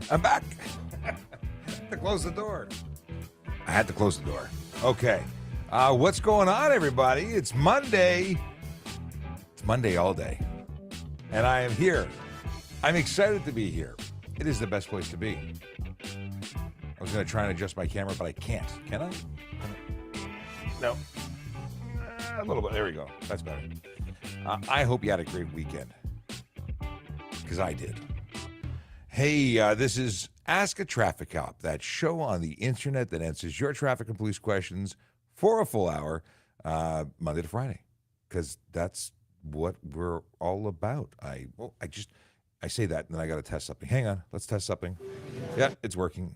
I'm back. I had to close the door. I had to close the door. Okay. What's going on, everybody? It's Monday. It's Monday all day. And I am here. I'm excited to be here. It is the best place to be. I was going to try and adjust my camera, but I can't. Can I? No. A little bit. There we go. That's better. I hope you had a great weekend. Because I did. Hey, this is Ask a Traffic Cop, that show on the internet that answers your traffic and police questions for a full hour, Monday to Friday, because that's what we're all about. I say that, and then I got to test something. Hang on, let's test something. Yeah, it's working.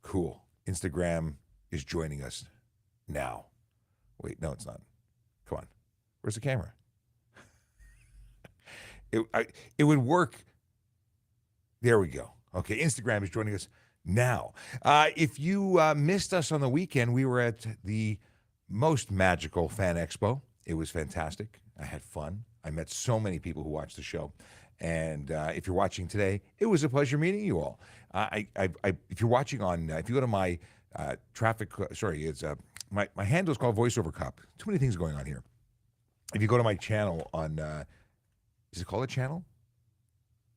Cool. Instagram is joining us now. Wait, no, it's not. Come on, where's the camera? It would work. There we go. Okay, Instagram is joining us now. If you missed us on the weekend, we were at the most magical Fan Expo. It was fantastic. I had fun. I met so many people who watched the show. And if you're watching today, it was a pleasure meeting you all. If you're watching on, if you go to my my handle is called VoiceOver Cop. Too many things going on here. If you go to my channel on, is it called a channel?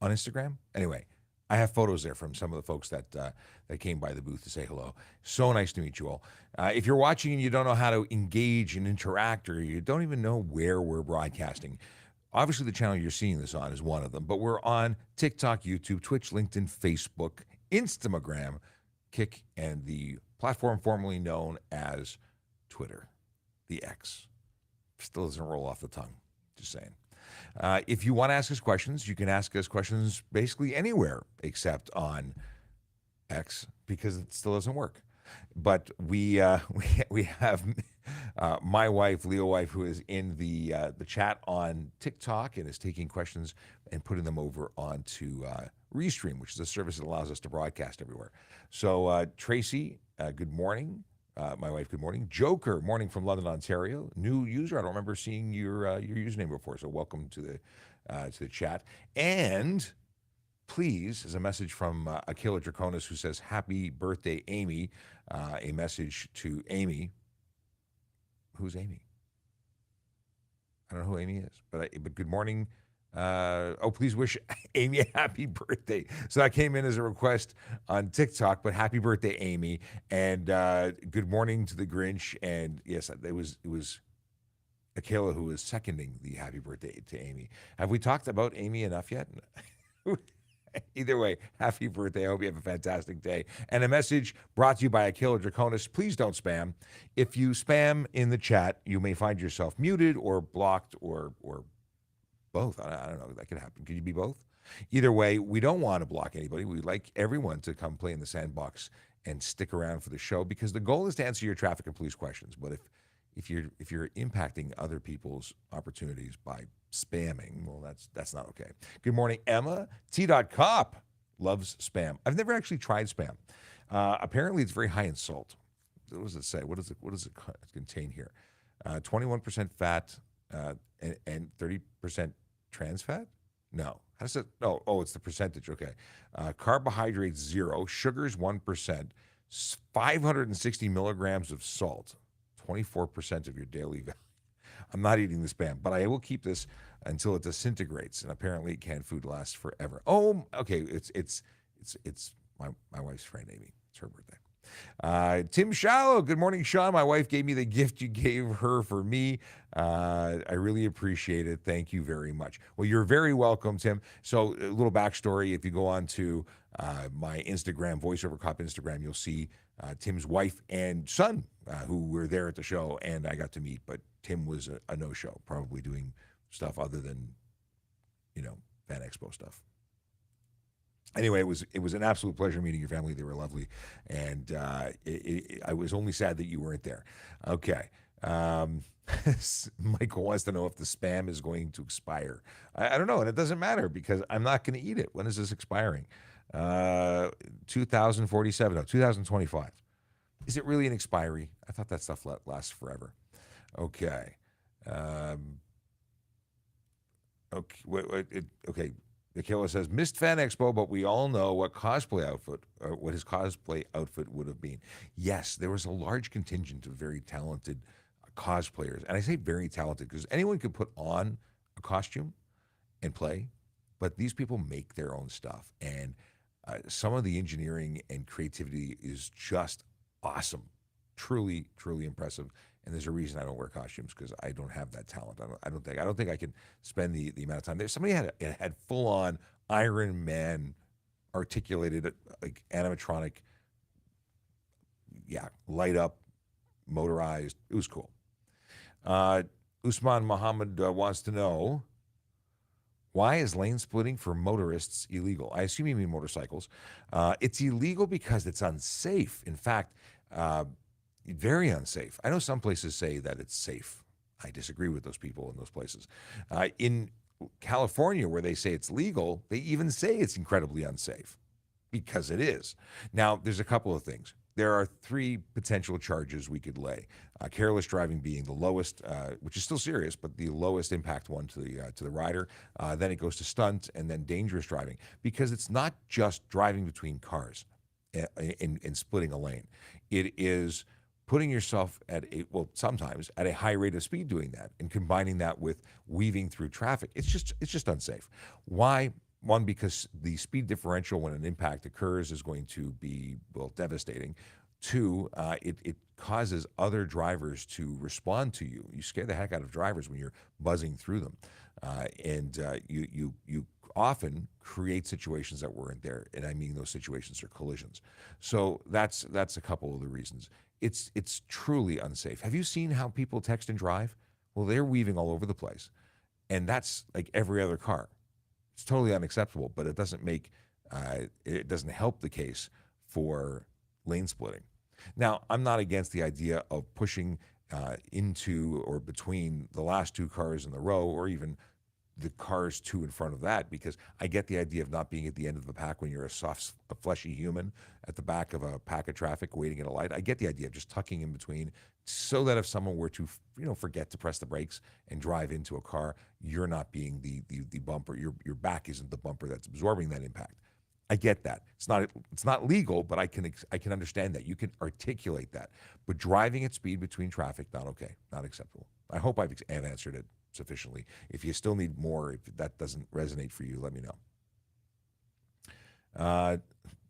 On Instagram? Anyway, I have photos there from some of the folks that came by the booth to say hello. So nice to meet you all. If you're watching and you don't know how to engage and interact, or you don't even know where we're broadcasting, obviously the channel you're seeing this on is one of them, but we're on TikTok, YouTube, Twitch, LinkedIn, Facebook, Instagram, Kick, and the platform formerly known as Twitter, the X. Still doesn't roll off the tongue, just saying. If you want to ask us questions, you can ask us questions basically anywhere except on X, because it still doesn't work. But we have my wife, Leo wife, who is in the chat on TikTok and is taking questions and putting them over onto Restream, which is a service that allows us to broadcast everywhere. So Tracy, good morning. My wife, good morning. Joker, morning from London, Ontario. New user. I don't remember seeing your username before, so welcome to the chat. And please, as a message from Akela Draconis, who says, "Happy birthday, Amy." A message to Amy. Who's Amy? I don't know who Amy is, but good morning. Please wish Amy a happy birthday. So that came in as a request on TikTok, but happy birthday, Amy. And good morning to the Grinch. And yes, it was Akela who was seconding the happy birthday to Amy. Have we talked about Amy enough yet? Either way, happy birthday. I hope you have a fantastic day. And a message brought to you by Akela Draconis. Please don't spam. If you spam in the chat, you may find yourself muted or blocked or both. I don't know. That could happen. Could you be both? Either way, we don't want to block anybody. We'd like everyone to come play in the sandbox and stick around for the show, because the goal is to answer your traffic and police questions. But if you're impacting other people's opportunities by spamming, well, that's not okay. Good morning, Emma. T.Cop loves spam. I've never actually tried spam. Apparently, it's very high in salt. What does it say? What does it contain here? 21% fat and 30% trans fat? No. How does it? Oh, it's the percentage. Okay. Carbohydrates 0, sugars 1%, 560 milligrams of salt, 24% of your daily value. I'm not eating the spam, but I will keep this until it disintegrates. And apparently, canned food lasts forever. Oh, okay. It's my wife's friend Amy. It's her birthday. Tim Shallow, good morning, Sean. My wife gave me the gift you gave her for me. I really appreciate it. Thank you very much. Well, you're very welcome, Tim. So a little backstory. If you go on to my Instagram, VoiceOver Cop Instagram, you'll see Tim's wife and son who were there at the show, and I got to meet. But Tim was a no-show, probably doing stuff other than, Fan Expo stuff. Anyway, it was an absolute pleasure meeting your family. They were lovely, and I was only sad that you weren't there. Okay. Michael wants to know if the spam is going to expire. I don't know, and it doesn't matter because I'm not going to eat it. When is this expiring? 2047, no, 2025. Is it really an expiry? I thought that stuff lasts forever. Okay. Okay. Okay. Michaela says, missed Fan Expo, but we all know what his cosplay outfit would have been. Yes, there was a large contingent of very talented cosplayers. And I say very talented because anyone could put on a costume and play, but these people make their own stuff. And some of the engineering and creativity is just awesome. Truly, truly impressive. And there's a reason I don't wear costumes because I don't have that talent. I don't think I can spend the amount of time there. Somebody had full on Iron Man articulated like animatronic, light up, motorized. It was cool. Usman Muhammad wants to know, why is lane splitting for motorists illegal? I assume you mean motorcycles. It's illegal because it's unsafe. In fact, very unsafe. I know some places say that it's safe. I disagree with those people in those places. In California, where they say it's legal, they even say it's incredibly unsafe because it is. Now, there's a couple of things. There are 3 potential charges we could lay. Careless driving being the lowest, which is still serious, but the lowest impact one to the rider. Then it goes to stunt, and then dangerous driving, because it's not just driving between cars and splitting a lane. It is putting yourself sometimes at a high rate of speed doing that, and combining that with weaving through traffic. It's just unsafe. Why? One, because the speed differential when an impact occurs is going to be, devastating. 2, it causes other drivers to respond to you. You scare the heck out of drivers when you're buzzing through them. You often create situations that weren't there. And I mean, those situations are collisions. So that's a couple of the reasons. It's truly unsafe. Have you seen how people text and drive? Well, they're weaving all over the place. And that's like every other car. It's totally unacceptable, but it doesn't help the case for lane splitting. Now, I'm not against the idea of pushing into or between the last 2 cars in the row, or even the cars 2 in front of that, because I get the idea of not being at the end of the pack when you're a fleshy human at the back of a pack of traffic waiting at a light. I get the idea of just tucking in between, so that if someone were to forget to press the brakes and drive into a car, you're not being the bumper. Your back isn't the bumper that's absorbing that impact. I get that. It's not legal, but I can understand that. You can articulate that. But driving at speed between traffic, not okay, not acceptable. I hope I've answered it sufficiently. If you still need more, if that doesn't resonate for you, let me know.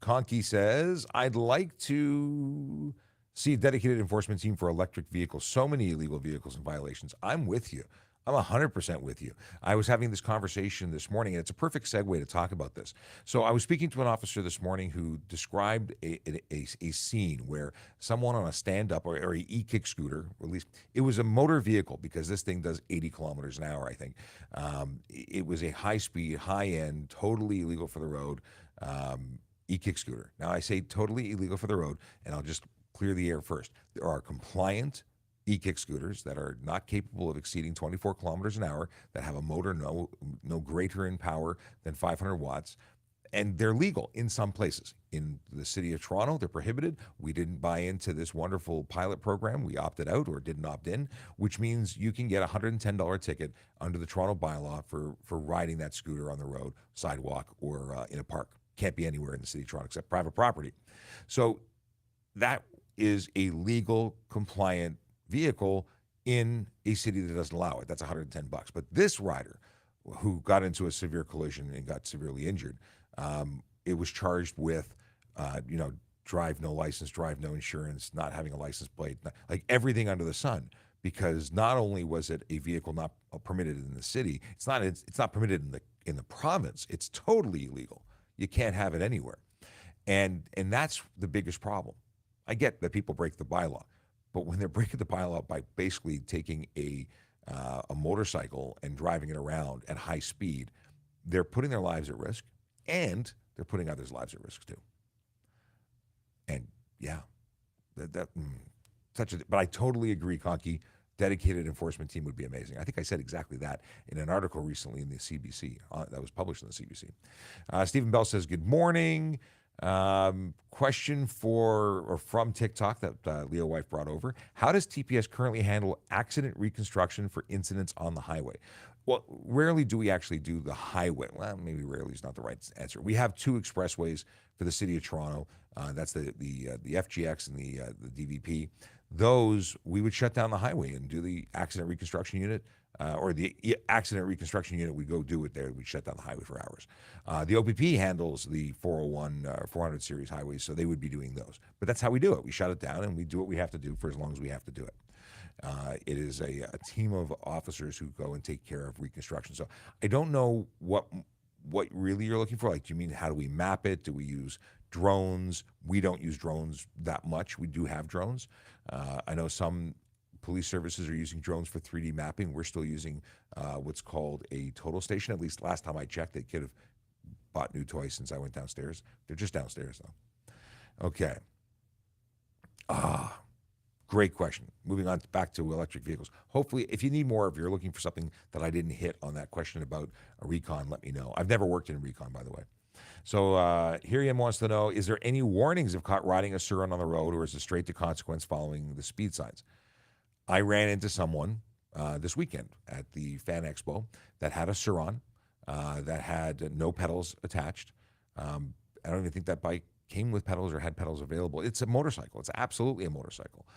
Conky says, I'd like to see a dedicated enforcement team for electric vehicles. So many illegal vehicles and violations. I'm with you. I'm 100% with you. I was having this conversation this morning, and it's a perfect segue to talk about this. So I was speaking to an officer this morning who described a scene where someone on a stand-up or a e-kick scooter, or at least it was a motor vehicle, because this thing does 80 kilometers an hour, I think. It was a high-speed, high-end, totally illegal for the road e-kick scooter. Now, I say totally illegal for the road, and I'll just clear the air first. There are compliant e-kick scooters that are not capable of exceeding 24 kilometers an hour, that have a motor no greater in power than 500 watts, and they're legal in some places. In the city of Toronto, they're prohibited. We didn't buy into this wonderful pilot program. We opted out, or didn't opt in, which means you can get a $110 ticket under the Toronto bylaw for riding that scooter on the road, sidewalk, or in a park. Can't be anywhere in the city of Toronto except private property. So that is a legal, compliant vehicle in a city that doesn't allow it. That's $110. But this rider, who got into a severe collision and got severely injured, it was charged with, drive no license, drive no insurance, not having a license plate, like everything under the sun. Because not only was it a vehicle not permitted in the city, it's not permitted in the province. It's totally illegal. You can't have it anywhere, and that's the biggest problem. I get that people break the bylaw, but when they're breaking the bylaw by basically taking a motorcycle and driving it around at high speed, they're putting their lives at risk, and they're putting others' lives at risk too. And yeah, but I totally agree, Conky. Dedicated enforcement team would be amazing. I think I said exactly that in an article recently in the CBC that was published in the CBC. Stephen Bell says, good morning. Question for or from TikTok that Leo Wife brought over. How does TPS currently handle accident reconstruction for incidents on the highway? Well, rarely do we actually do the highway. Well, maybe rarely is not the right answer. We have two expressways for the city of Toronto. That's the FGX and the DVP. Those we would shut down the highway and do the accident reconstruction unit. Or the accident reconstruction unit, we go do it there. We shut down the highway for hours. The OPP handles the 401, 400 series highways, so they would be doing those. But that's how we do it. We shut it down and we do what we have to do for as long as we have to do it. It is a team of officers who go and take care of reconstruction. So I don't know what really you're looking for. Like, do you mean how do we map it? Do we use drones? We don't use drones that much. We do have drones. I know some police services are using drones for 3D mapping. We're still using what's called a total station. At least last time I checked, they could have bought new toys since I went downstairs. They're just downstairs, though. Okay. Great question. Moving on back to electric vehicles. Hopefully, if you need more, if you're looking for something that I didn't hit on that question about a recon, let me know. I've never worked in recon, by the way. So Hiriam wants to know, is there any warnings if caught riding a Suron on the road, or is it straight to consequence following the speed signs? I ran into someone this weekend at the Fan Expo that had a Suron that had no pedals attached. I don't even think that bike came with pedals or had pedals available. It's a motorcycle. It's absolutely a motorcycle.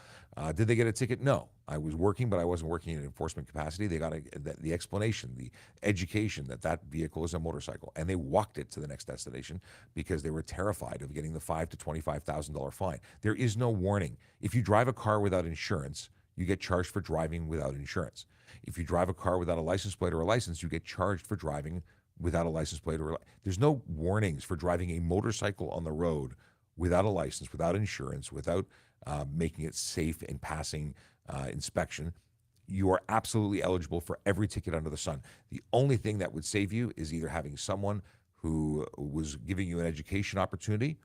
Did they get a ticket? No. I was working, but I wasn't working in enforcement capacity. They got the explanation, the education that vehicle is a motorcycle, and they walked it to the next destination because they were terrified of getting the $5,000 to $25,000 fine. There is no warning. If you drive a car without insurance, you get charged for driving without insurance. If you drive a car without a license plate or a license, you get charged for driving without a license plate there's no warnings for driving a motorcycle on the road without a license, without insurance, without making it safe and passing inspection. You are absolutely eligible for every ticket under the sun. The only thing that would save you is either having someone who was giving you an education opportunity,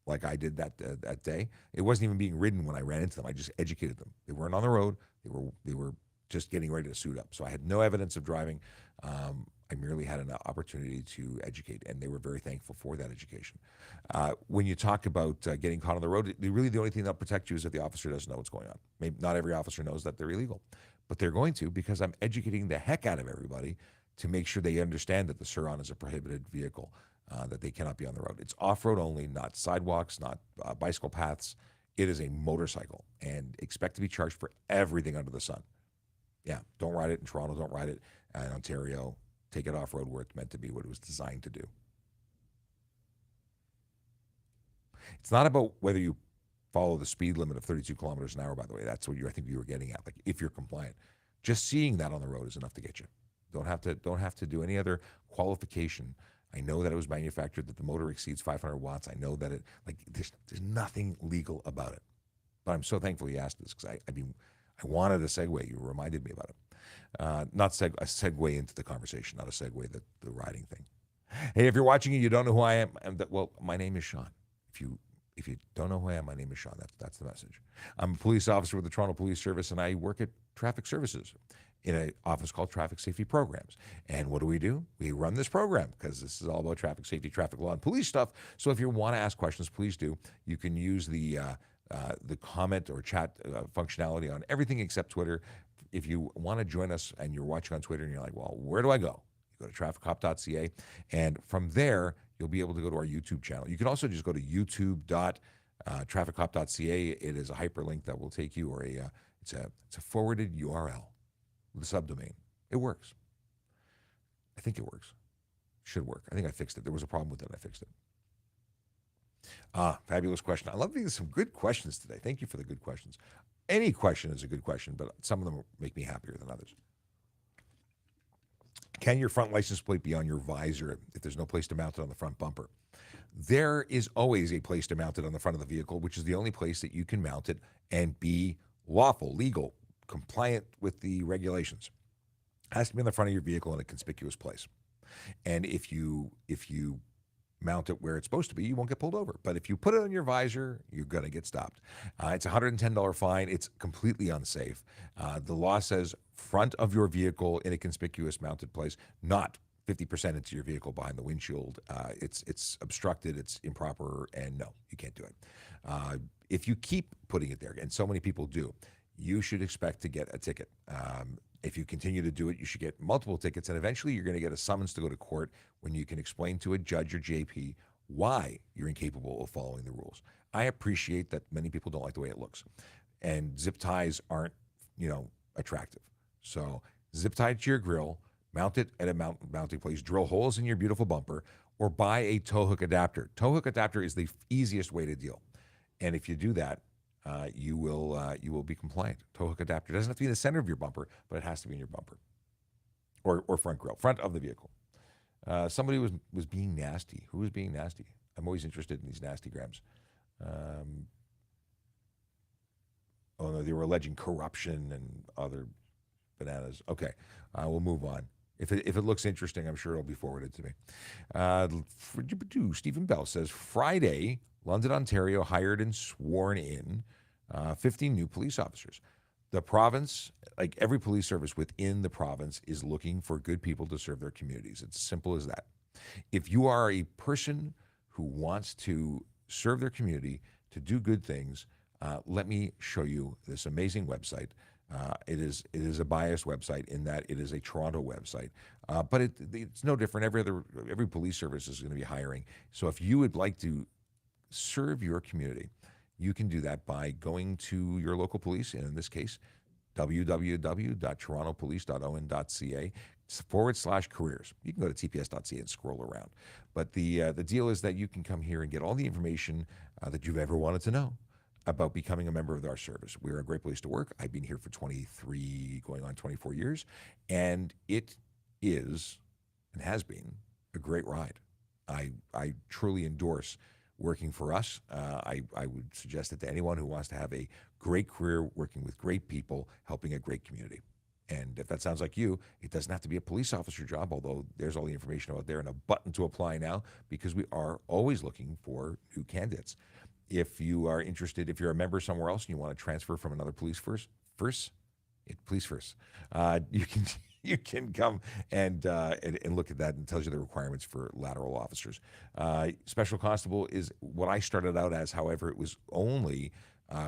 like I did that day. It wasn't even being ridden when I ran into them. I just educated them. They weren't on the road. They were just getting ready to suit up. So I had no evidence of driving. I merely had an opportunity to educate, and they were very thankful for that education. When you talk about getting caught on the road, really the only thing that'll protect you is if the officer doesn't know what's going on. Maybe not every officer knows that they're illegal, but they're going to, because I'm educating the heck out of everybody to make sure they understand that the Suron is a prohibited vehicle, that they cannot be on the road. It's off-road only, not sidewalks, not bicycle paths. It is a motorcycle, and expect to be charged for everything under the sun. Yeah, don't ride it in Toronto, don't ride it in Ontario. Take it off-road where it's meant to be, what it was designed to do. It's not about whether you follow the speed limit of 32 kilometers an hour, by the way. That's what I think you were getting at. Like, if you're compliant, just seeing that on the road is enough to get you. Don't have to do any other qualification. I know that it was manufactured, that the motor exceeds 500 watts. I know that there's nothing legal about it. But I'm so thankful you asked this, because I wanted a segue. You reminded me about it. Not a segue into the conversation, not a segue the riding thing. Hey, if you're watching and you don't know who I am, well, my name is Sean. If you don't know who I am, my name is Sean. That's the message. I'm a police officer with the Toronto Police Service, and I work at Traffic Services in an office called Traffic Safety Programs. And what do? We run this program because this is all about traffic safety, traffic law, and police stuff. So if you want to ask questions, please do. You can use the comment or chat functionality on everything except Twitter. If you want to join us and you're watching on Twitter and you're like, well, where do I go? You go to TrafficCop.ca, and from there, you'll be able to go to our YouTube channel. You can also just go to youtube.trafficcop.ca. It is a hyperlink that will take you, or it's a forwarded URL with a subdomain. It works. I think it works. Should work. I think I fixed it. There was a problem with it. I fixed it. Fabulous question. I love these some good questions today. Thank you for the good questions. Any question is a good question, but some of them make me happier than others. Can your front license plate be on your visor if there's no place to mount it on the front bumper? There is always a place to mount it on the front of the vehicle, which is the only place that you can mount it and be lawful, legal, compliant with the regulations. It has to be on the front of your vehicle in a conspicuous place. And if you mount it where it's supposed to be, you won't get pulled over. But if you put it on your visor, you're going to get stopped. It's a $110 fine. It's completely unsafe. The law says front of your vehicle in a conspicuous mounted place, not 50% into your vehicle behind the windshield, it's obstructed, it's improper, and no, you can't do it. If you keep putting it there, and so many people do, you should expect to get a ticket. If you continue to do it, you should get multiple tickets, and eventually you're going to get a summons to go to court when you can explain to a judge or JP why you're incapable of following the rules. I appreciate that many people don't like the way it looks, and zip ties aren't, attractive. So zip tie it to your grill, mount it at a mounting place, drill holes in your beautiful bumper, or buy a tow hook adapter. Tow hook adapter is the easiest way to deal, and if you do that, you will be compliant. Tow hook adapter doesn't have to be in the center of your bumper, but it has to be in your bumper or front grill, front of the vehicle. Somebody was being nasty. Who was being nasty? I'm always interested in these nasty grams. Oh no, they were alleging corruption and other bananas. Okay, we'll move on. If it looks interesting, I'm sure it'll be forwarded to me. Stephen Bell says, Friday, London, Ontario hired and sworn in 15 new police officers. The province, like every police service within the province, is looking for good people to serve their communities. It's as simple as that. If you are a person who wants to serve their community, to do good things, let me show you this amazing website. It is a biased website in that it is a Toronto website, but it's no different. Every police service is going to be hiring. So if you would like to serve your community, you can do that by going to your local police, and in this case, www.torontopolice.on.ca/careers. You can go to tps.ca and scroll around. But the deal is that you can come here and get all the information that you've ever wanted to know about becoming a member of our service. We're a great place to work. I've been here for 23, going on 24 years, and it is and has been a great ride. I truly endorse working for us. I would suggest it to anyone who wants to have a great career working with great people, helping a great community. And if that sounds like you, it doesn't have to be a police officer job, although there's all the information out there and a button to apply now, because we are always looking for new candidates. If you are interested, if you're a member somewhere else and you want to transfer from another police force, you can come and look at that, and it tells you the requirements for lateral officers. Special constable is what I started out as. However, it was only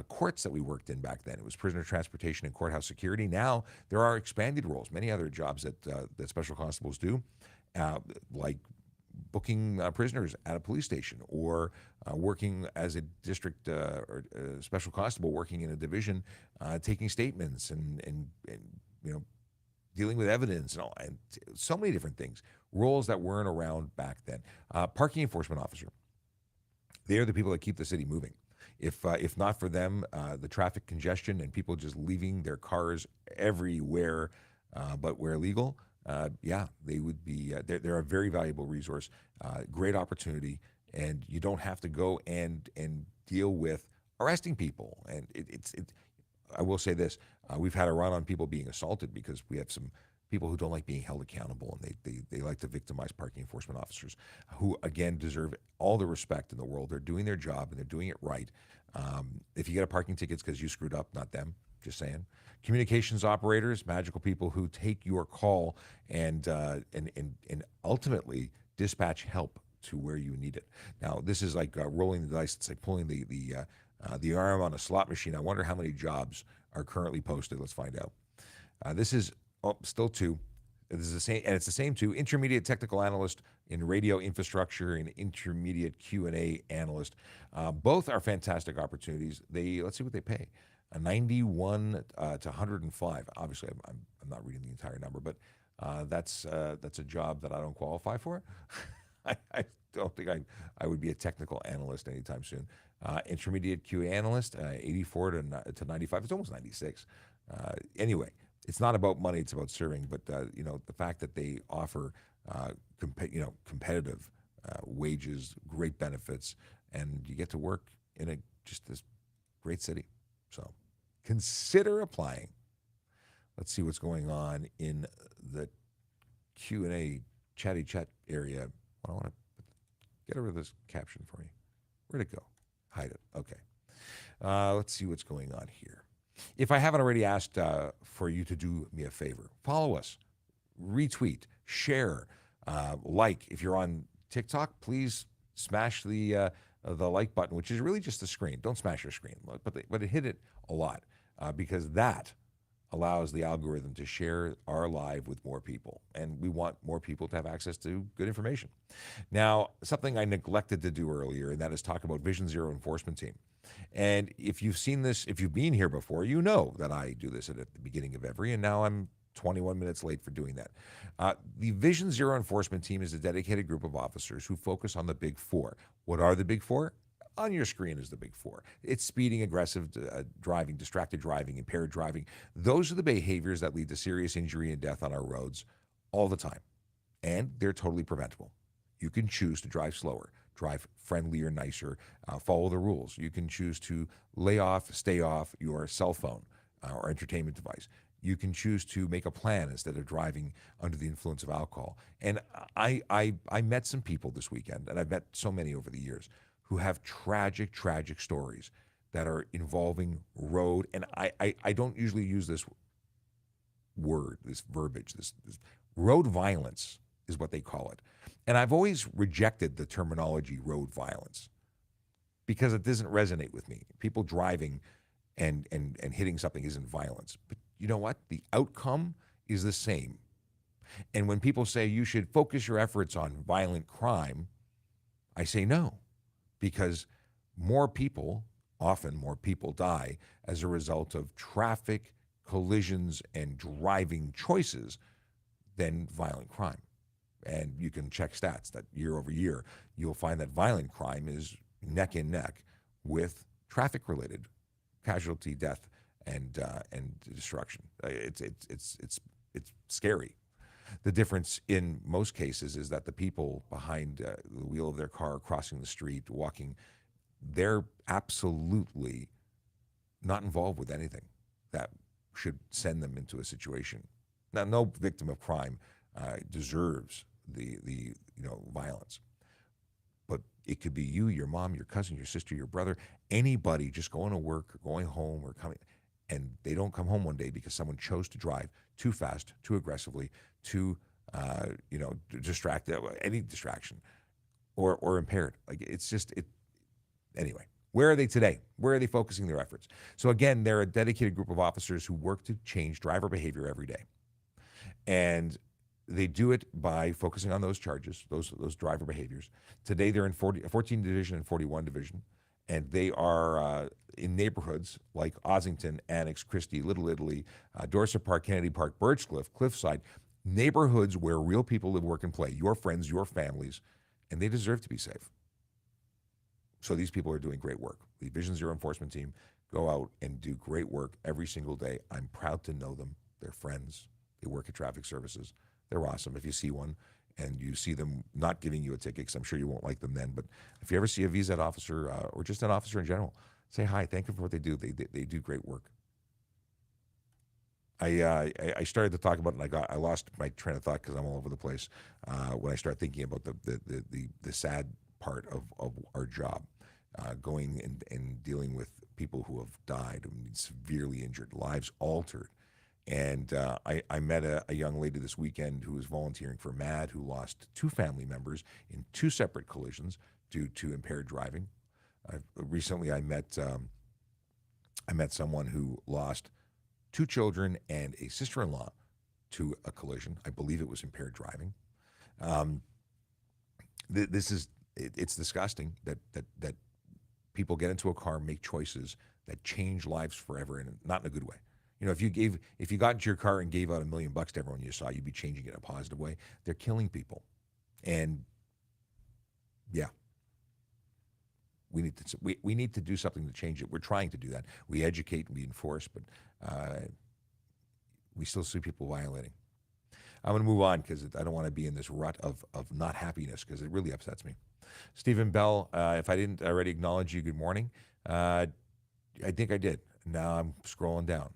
courts that we worked in back then. It was prisoner transportation and courthouse security. Now there are expanded roles, many other jobs that special constables do, like booking prisoners at a police station, or working as a district or special constable working in a division, taking statements and dealing with evidence and all, and so many different things. Roles that weren't around back then. Parking enforcement officer. They are the people that keep the city moving. If not for them, the traffic congestion and people just leaving their cars everywhere, but where legal, they would be. They're a very valuable resource, great opportunity, and you don't have to go and deal with arresting people. And I will say this: we've had a run on people being assaulted because we have some people who don't like being held accountable, and they like to victimize parking enforcement officers, who again deserve all the respect in the world. They're doing their job and they're doing it right. If you get a parking ticket, it's because you screwed up, not them. Just saying. Communications operators, magical people who take your call and ultimately dispatch help to where you need it. Now, this is like rolling the dice. It's like pulling the arm on a slot machine. I wonder how many jobs are currently posted. Let's find out. This is still two. This is the same, and it's the same two. Intermediate technical analyst in radio infrastructure and intermediate Q&A analyst. Both are fantastic opportunities. Let's see what they pay. 91 to 105. Obviously, I'm not reading the entire number, but that's a job that I don't qualify for. I don't think I would be a technical analyst anytime soon. Intermediate QA analyst, 84 to 95. It's almost 96. Anyway, it's not about money; it's about serving. But the fact that they offer competitive wages, great benefits, and you get to work in just this great city. So consider applying. Let's see what's going on in the Q&A chatty chat area. I want to get rid of this caption for me. Where'd it go? Hide it. Okay. Let's see what's going on here. If I haven't already asked for you to do me a favor, follow us, retweet, share, Like, if you're on TikTok, please smash the like button, which is really just the screen. Don't smash your screen, but hit it a lot because that allows the algorithm to share our live with more people, and we want more people to have access to good information. Now, something I neglected to do earlier, and that is talk about Vision Zero Enforcement Team. And if you've seen this, if you've been here before, you know that I do this at the beginning of every, and now I'm 21 minutes late for doing that. The Vision Zero Enforcement Team is a dedicated group of officers who focus on the big four. What are the big four? On your screen is the big four. It's speeding, aggressive driving, distracted driving, impaired driving. Those are the behaviors that lead to serious injury and death on our roads all the time. And they're totally preventable. You can choose to drive slower, drive friendlier, nicer, follow the rules. You can choose to lay off, stay off your cell phone or entertainment device. You can choose to make a plan instead of driving under the influence of alcohol. And I met some people this weekend, and I've met so many over the years, who have tragic, tragic stories that are involving road. And I don't usually use this word, this verbiage, this road violence is what they call it. And I've always rejected the terminology road violence because it doesn't resonate with me. People driving and hitting something isn't violence. But you know what? The outcome is the same. And when people say you should focus your efforts on violent crime, I say no, because often more people die as a result of traffic collisions and driving choices than violent crime. And you can check stats that year over year, you'll find that violent crime is neck and neck with traffic-related casualty, death, and destruction. It's scary. The difference in most cases is that the people behind the wheel of their car, crossing the street, walking, they're absolutely not involved with anything that should send them into a situation. Now, no victim of crime deserves the violence, but it could be you, your mom, your cousin, your sister, your brother, anybody just going to work or going home or coming, and they don't come home one day because someone chose to drive too fast, too aggressively, too distracted, any distraction, or impaired. Like it's just it. Anyway, where are they today? Where are they focusing their efforts? So again, they're a dedicated group of officers who work to change driver behavior every day, and they do it by focusing on those charges, those driver behaviors. Today, they're in 14 division and 41 division, and they are in neighborhoods like Ossington, Annex, Christie, Little Italy, Dorset Park, Kennedy Park, Birchcliff, Cliffside, neighborhoods where real people live, work, and play, your friends, your families, and they deserve to be safe. So these people are doing great work. The Vision Zero Enforcement Team go out and do great work every single day. I'm proud to know them. They're friends. They work at traffic services. They're awesome. If you see one and you see them not giving you a ticket, because I'm sure you won't like them then, but if you ever see a VZ officer or just an officer in general, say hi. Thank them for what they do. They do great work. I started to talk about it, and I lost my train of thought because I'm all over the place when I start thinking about the sad part of our job, going and dealing with people who have died, severely injured, lives altered. And I met a young lady this weekend who was volunteering for MAD, who lost 2 family members in 2 separate collisions due to impaired driving. Recently, I met someone who lost 2 children and a sister-in-law to a collision. I believe it was impaired driving. It's disgusting that people get into a car, make choices that change lives forever, and not in a good way. You know, if you got into your car and gave out $1 million to everyone you saw, you'd be changing it in a positive way. They're killing people, and yeah, we need to do something to change it. We're trying to do that. We educate, we enforce, but we still see people violating. I'm going to move on because I don't want to be in this rut of not happiness, because it really upsets me. Stephen Bell, if I didn't already acknowledge you, good morning. I think I did. Now I'm scrolling down.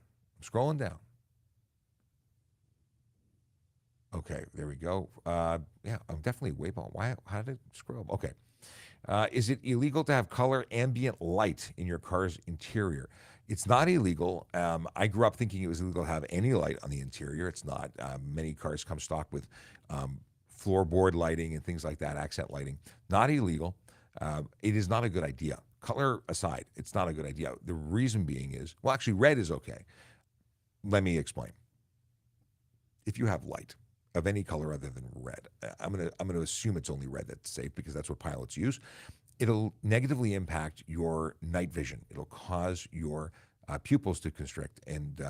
Okay, there we go. Yeah, I'm definitely way below. How did it scroll? Okay. Is it illegal to have color ambient light in your car's interior? It's not illegal. I grew up thinking it was illegal to have any light on the interior. It's not. Many cars come stock with floorboard lighting and things like that, accent lighting, not illegal. It is not a good idea. Color aside, it's not a good idea. The reason being is, well, actually, red is okay. Let me explain. If you have light of any color other than red, I'm gonna assume it's only red that's safe because that's what pilots use. It'll negatively impact your night vision. It'll cause your pupils to constrict and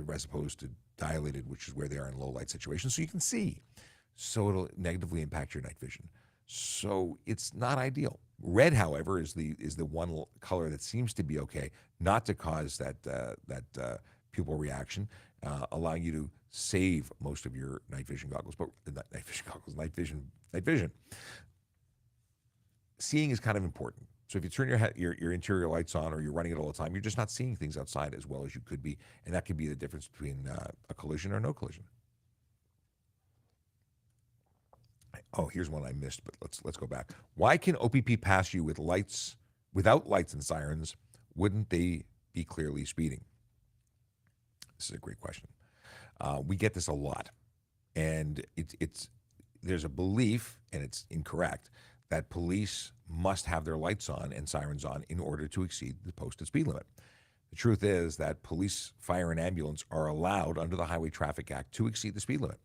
as opposed to dilated, which is where they are in low light situations, so you can see. So it'll negatively impact your night vision. So it's not ideal. Red, however, is the one color that seems to be okay, not to cause that pupil reaction, allowing you to save most of your night vision goggles. But night vision. Seeing is kind of important. So if you turn your interior lights on or you're running it all the time, you're just not seeing things outside as well as you could be, and that could be the difference between a collision or no collision. Oh, here's one I missed, but let's go back. Why can OPP pass you with lights without lights and sirens? Wouldn't they be clearly speeding? This is a great question. We get this a lot, and there's a belief, and it's incorrect, that police must have their lights on and sirens on in order to exceed the posted speed limit. The truth is that police, fire, and ambulance are allowed under the Highway Traffic Act to exceed the speed limit.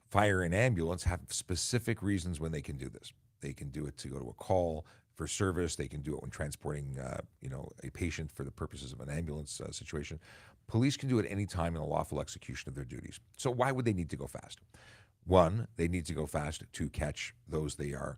Fire and ambulance have specific reasons when they can do this. They can do it to go to a call for service. They can do it when transporting, a patient for the purposes of an ambulance situation. Police can do it any time in the lawful execution of their duties. So why would they need to go fast? One, they need to go fast to catch those they are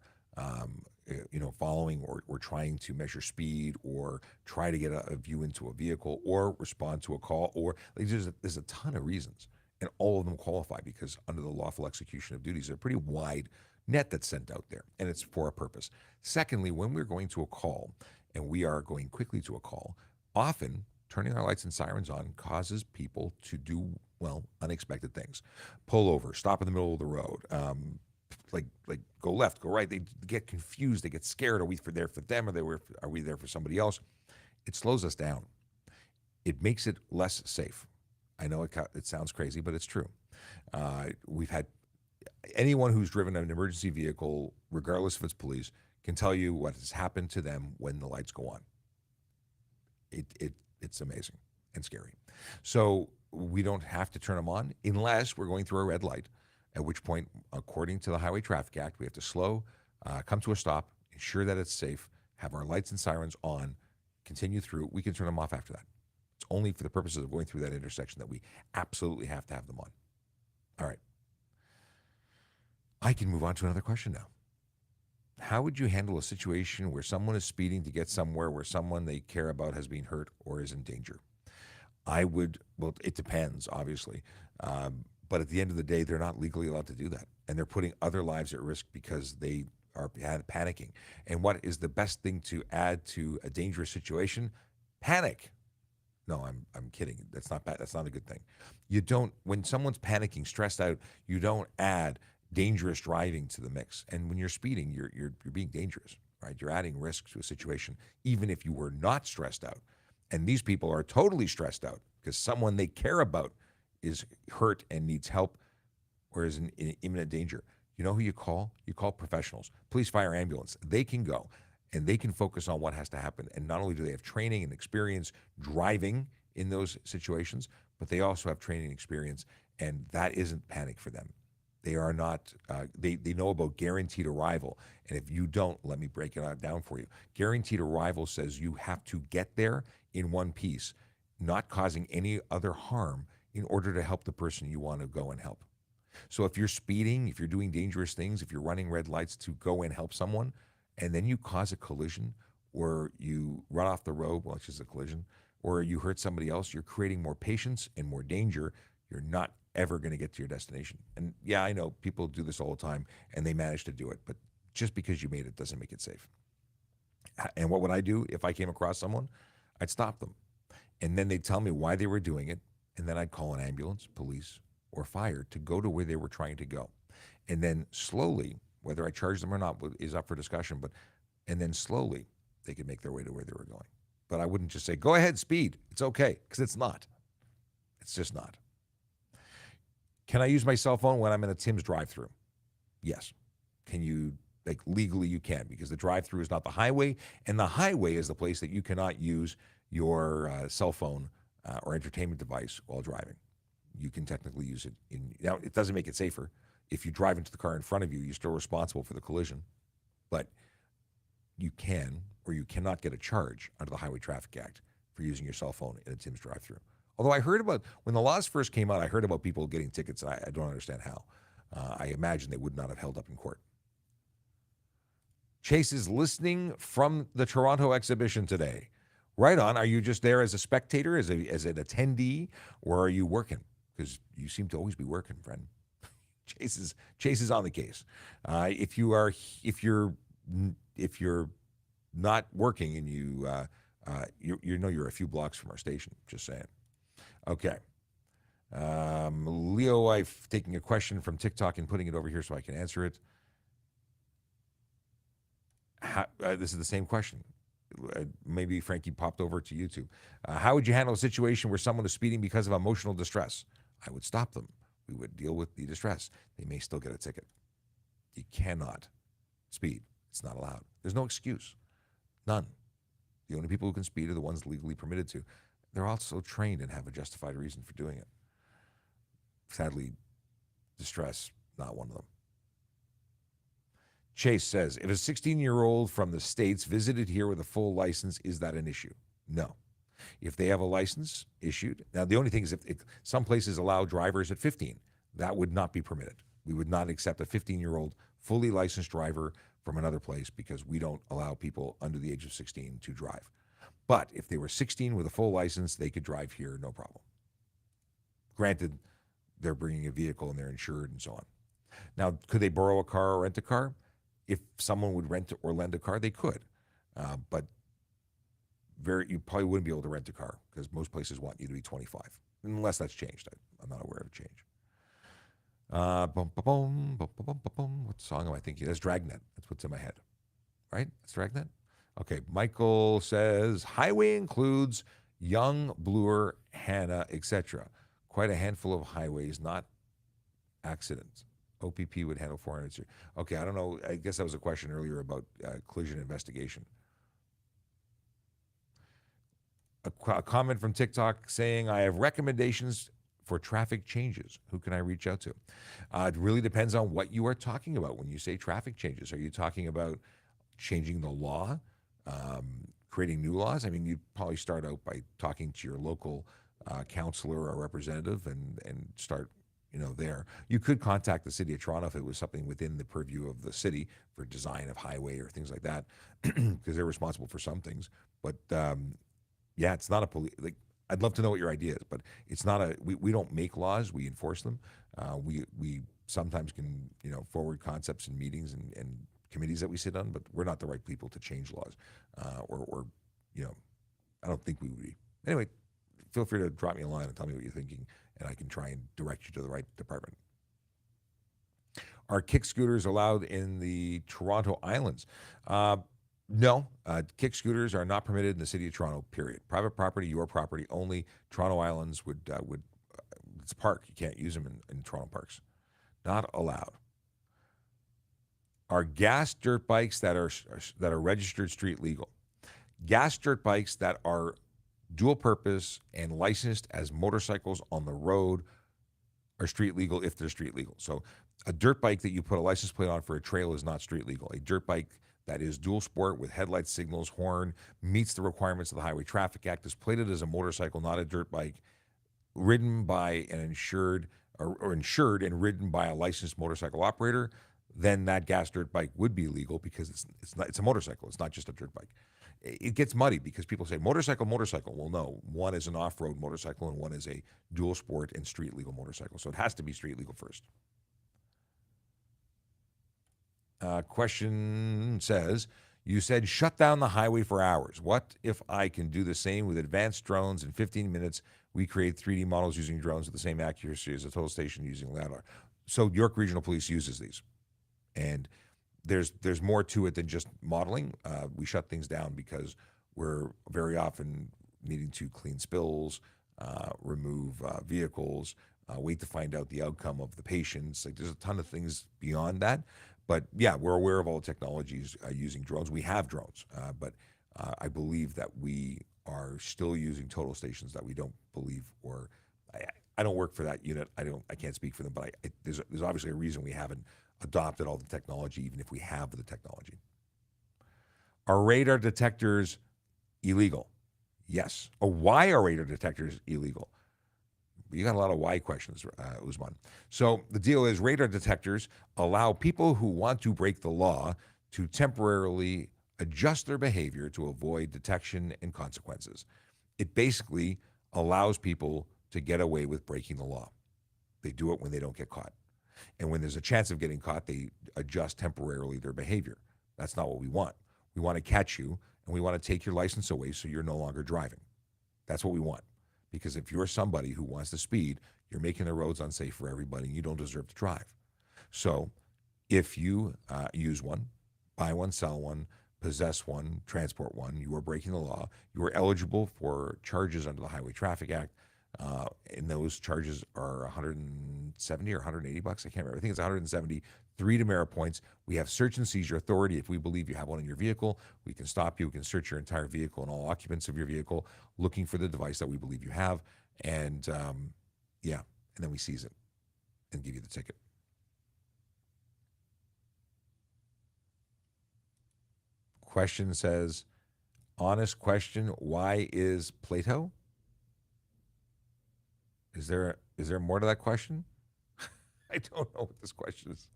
following or trying to measure speed or try to get a view into a vehicle or respond to a call, or there's a ton of reasons, and all of them qualify because under the lawful execution of duties, there's a pretty wide net that's sent out there, and it's for a purpose. Secondly, when we're going to a call and we are going quickly to a call, often turning our lights and sirens on causes people to do, unexpected things. Pull over, stop in the middle of the road, like go left, go right. They get confused. They get scared. Are we there for them? Are we there for somebody else? It slows us down. It makes it less safe. I know it sounds crazy, but it's true. We've had anyone who's driven an emergency vehicle, regardless if it's police, can tell you what has happened to them when the lights go on. It's amazing and scary. So we don't have to turn them on unless we're going through a red light, at which point, according to the Highway Traffic Act, we have to slow, come to a stop, ensure that it's safe, have our lights and sirens on, continue through. We can turn them off after that. It's only for the purposes of going through that intersection that we absolutely have to have them on. All right. I can move on to another question now. How would you handle a situation where someone is speeding to get somewhere where someone they care about has been hurt or is in danger? It depends, obviously. But at the end of the day, they're not legally allowed to do that. And they're putting other lives at risk because they are panicking. And what is the best thing to add to a dangerous situation? Panic. No, I'm kidding. That's not bad. That's not a good thing. You don't, when someone's panicking, stressed out, you don't add dangerous driving to the mix. And when you're speeding, you're being dangerous, right? You're adding risk to a situation, even if you were not stressed out. And these people are totally stressed out because someone they care about is hurt and needs help or is in imminent danger. You know who you call? You call professionals, police, fire, ambulance. They can go and they can focus on what has to happen. And not only do they have training and experience driving in those situations, but they also have training and experience, and that isn't panic for them. They are not, they know about guaranteed arrival. And if you don't, let me break it down for you. Guaranteed arrival says you have to get there in one piece, not causing any other harm in order to help the person you want to go and help. So if you're speeding, if you're doing dangerous things, if you're running red lights to go and help someone, and then you cause a collision or you run off the road, well, it's just a collision, or you hurt somebody else, you're creating more patience and more danger. You're not ever going to get to your destination. And yeah, I know people do this all the time and they manage to do it, but just because you made it doesn't make it safe. And what would I do if I came across someone? I'd stop them. And then they'd tell me why they were doing it. And then I'd call an ambulance, police, or fire to go to where they were trying to go. And then slowly, whether I charge them or not is up for discussion, and then slowly they could make their way to where they were going. But I wouldn't just say, go ahead, speed. It's okay, because it's not. It's just not. Can I use my cell phone when I'm in a Tim's drive-thru? Yes. Can you, like legally you can, because the drive-through is not the highway, and the highway is the place that you cannot use your cell phone or entertainment device while driving. You can technically use it now it doesn't make it safer. If you drive into the car in front of you, you're still responsible for the collision, but you can or you cannot get a charge under the Highway Traffic Act for using your cell phone in a Tim's drive-through. Although I heard about, when the laws first came out, I heard about people getting tickets, and I don't understand how. I imagine they would not have held up in court. Chase is listening from the Toronto exhibition today. Right on. Are you just there as a spectator, as an attendee, or are you working? Because you seem to always be working, friend. Chase is on the case. If you're not working and you're a few blocks from our station. Just saying. Okay. Leo, I'm taking a question from TikTok and putting it over here so I can answer it. This is the same question. Maybe Frankie popped over to YouTube. How would you handle a situation where someone is speeding because of emotional distress? I would stop them. We would deal with the distress. They may still get a ticket. You cannot speed. It's not allowed. There's no excuse. None. The only people who can speed are the ones legally permitted to. They're also trained and have a justified reason for doing it. Sadly, distress, not one of them. Chase says, if a 16-year-old from the States visited here with a full license, is that an issue? No. If they have a license issued, now the only thing is if some places allow drivers at 15, that would not be permitted. We would not accept a 15-year-old fully licensed driver from another place because we don't allow people under the age of 16 to drive. But if they were 16 with a full license, they could drive here, no problem. Granted, they're bringing a vehicle and they're insured and so on. Now, could they borrow a car or rent a car? If someone would rent or lend a car, they could. But you probably wouldn't be able to rent a car because most places want you to be 25, unless that's changed. I'm not aware of a change. What song am I thinking? That's Dragnet. That's what's in my head. Right? That's Dragnet? Okay. Michael says, highway includes Young, Bloor, Hannah, etc. Quite a handful of highways, not accidents. OPP would handle 400. Okay, I don't know. I guess that was a question earlier about collision investigation. A comment from TikTok saying, I have recommendations for traffic changes. Who can I reach out to? It really depends on what you are talking about when you say traffic changes. Are you talking about changing the law, creating new laws? I mean, you'd probably start out by talking to your local counselor or representative and start there. You could contact the City of Toronto if it was something within the purview of the city for design of highway or things like that, because they're responsible for some things. But yeah, it's not a like. I'd love to know what your idea is, but it's not a. We don't make laws; we enforce them. We sometimes can forward concepts in meetings and committees that we sit on, but we're not the right people to change laws, or I don't think we would be. Anyway, feel free to drop me a line and tell me what you're thinking, and I can try and direct you to the right department. Are kick scooters allowed in the Toronto Islands? No, kick scooters are not permitted in the City of Toronto, period. Private property, your property only. Toronto Islands would it's a park. You can't use them in Toronto parks. Not allowed. Are gas dirt bikes that are registered street legal? Gas dirt bikes that are dual purpose and licensed as motorcycles on the road are street legal if they're street legal. So a dirt bike that you put a license plate on for a trail is not street legal. A dirt bike that is dual sport with headlights, signals, horn, meets the requirements of the Highway Traffic Act, is plated as a motorcycle, not a dirt bike, ridden by an insured or insured and ridden by a licensed motorcycle operator, then that gas dirt bike would be legal because it's a motorcycle. It's not just a dirt bike. It gets muddy because people say motorcycle. Well, no, one is an off-road motorcycle and one is a dual sport and street legal motorcycle. So it has to be street legal first. Question says, you said shut down the highway for hours. What if I can do the same with advanced drones? In 15 minutes, we create 3D models using drones with the same accuracy as a total station using LiDAR. So York Regional Police uses these. And there's more to it than just modeling. We shut things down because we're very often needing to clean spills, remove vehicles, wait to find out the outcome of the patients. Like there's a ton of things beyond that. But yeah, we're aware of all the technologies using drones. We have drones, but I believe that we are still using total stations that we don't believe, or I don't work for that unit. I can't speak for them, but there's obviously a reason we haven't adopted all the technology, even if we have the technology. Are radar detectors illegal? Yes. Or why are radar detectors illegal? You got a lot of why questions, Usman. So the deal is radar detectors allow people who want to break the law to temporarily adjust their behavior to avoid detection and consequences. It basically allows people to get away with breaking the law. They do it when they don't get caught. And when there's a chance of getting caught, they adjust temporarily their behavior. That's not what we want. We want to catch you, and we want to take your license away so you're no longer driving. That's what we want. Because if you're somebody who wants to speed, you're making the roads unsafe for everybody, and you don't deserve to drive. So if you use one, buy one, sell one, possess one, transport one, you are breaking the law. You are eligible for charges under the Highway Traffic Act. And those charges are 170 or 180 bucks. I can't remember. I think it's 170. 3 demerit points. We have search and seizure authority. If we believe you have one in your vehicle, we can stop you. We can search your entire vehicle and all occupants of your vehicle, looking for the device that we believe you have. And and then we seize it and give you the ticket. Question says, honest question, why is Plato? Is there more to that question? I don't know what this question is.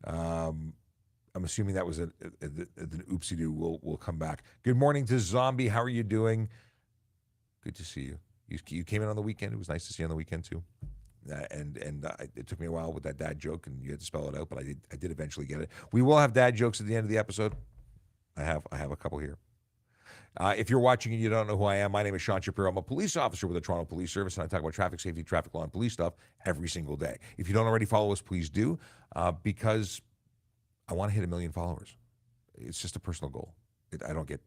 I'm assuming that was an oopsie-doo. We'll come back. Good morning to Zombie. How are you doing? Good to see you. You came in on the weekend. It was nice to see you on the weekend too. It took me a while with that dad joke, and you had to spell it out, but I did eventually get it. We will have dad jokes at the end of the episode. I have a couple here. If you're watching and you don't know who I am, my name is Sean Shapiro. I'm a police officer with the Toronto Police Service, and I talk about traffic safety, traffic law, and police stuff every single day. If you don't already follow us, please do, because I want to hit 1 million followers. It's just a personal goal. We don't get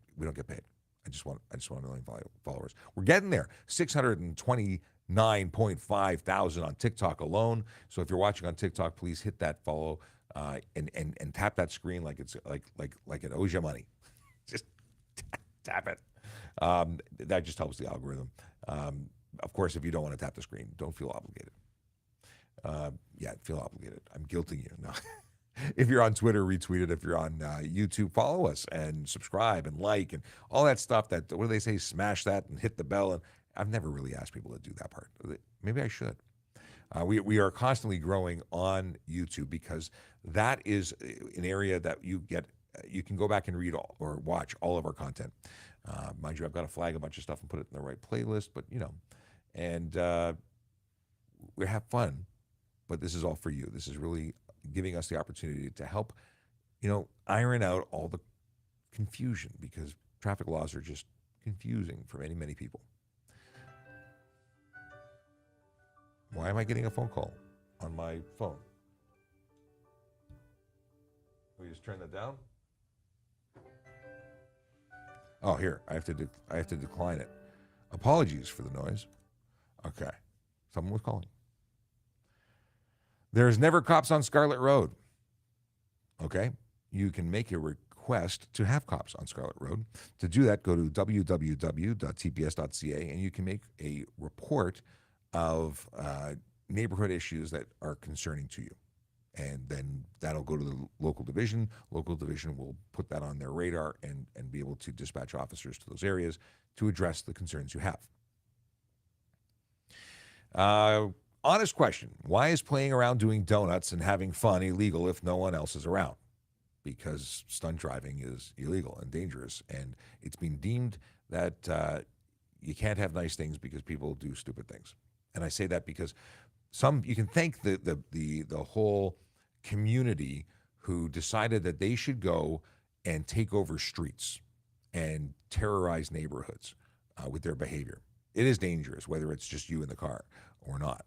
paid. I just want 1 million followers. We're getting there. 629.5 thousand on TikTok alone. So if you're watching on TikTok, please hit that follow and tap that screen like it's like it owes you money. Just tap it. That just helps the algorithm. Of course, if you don't want to tap the screen, don't feel obligated. Feel obligated. I'm guilting you. No. If you're on Twitter, retweet it. If you're on YouTube, follow us and subscribe and like and all that stuff. What do they say? Smash that and hit the bell. And I've never really asked people to do that part. Maybe I should. We are constantly growing on YouTube because that is an area that you can go back and read or watch all of our content. Mind you, I've got to flag a bunch of stuff and put it in the right playlist, but and we have fun, but this is all for you. This is really giving us the opportunity to help, iron out all the confusion, because traffic laws are just confusing for many, many people. Why am I getting a phone call on my phone? We just turn that down? Oh, here, I have to decline it. Apologies for the noise. Okay. Someone was calling. There's never cops on Scarlet Road. Okay. You can make a request to have cops on Scarlet Road. To do that, go to www.tps.ca and you can make a report of neighborhood issues that are concerning to you. And then that'll go to the local division. Local division will put that on their radar and be able to dispatch officers to those areas to address the concerns you have. Honest question. Why is playing around doing donuts and having fun illegal if no one else is around? Because stunt driving is illegal and dangerous. And it's been deemed that you can't have nice things because people do stupid things. And I say that because you can thank the whole community who decided that they should go and take over streets and terrorize neighborhoods with their behavior. It is dangerous, whether it's just you in the car or not.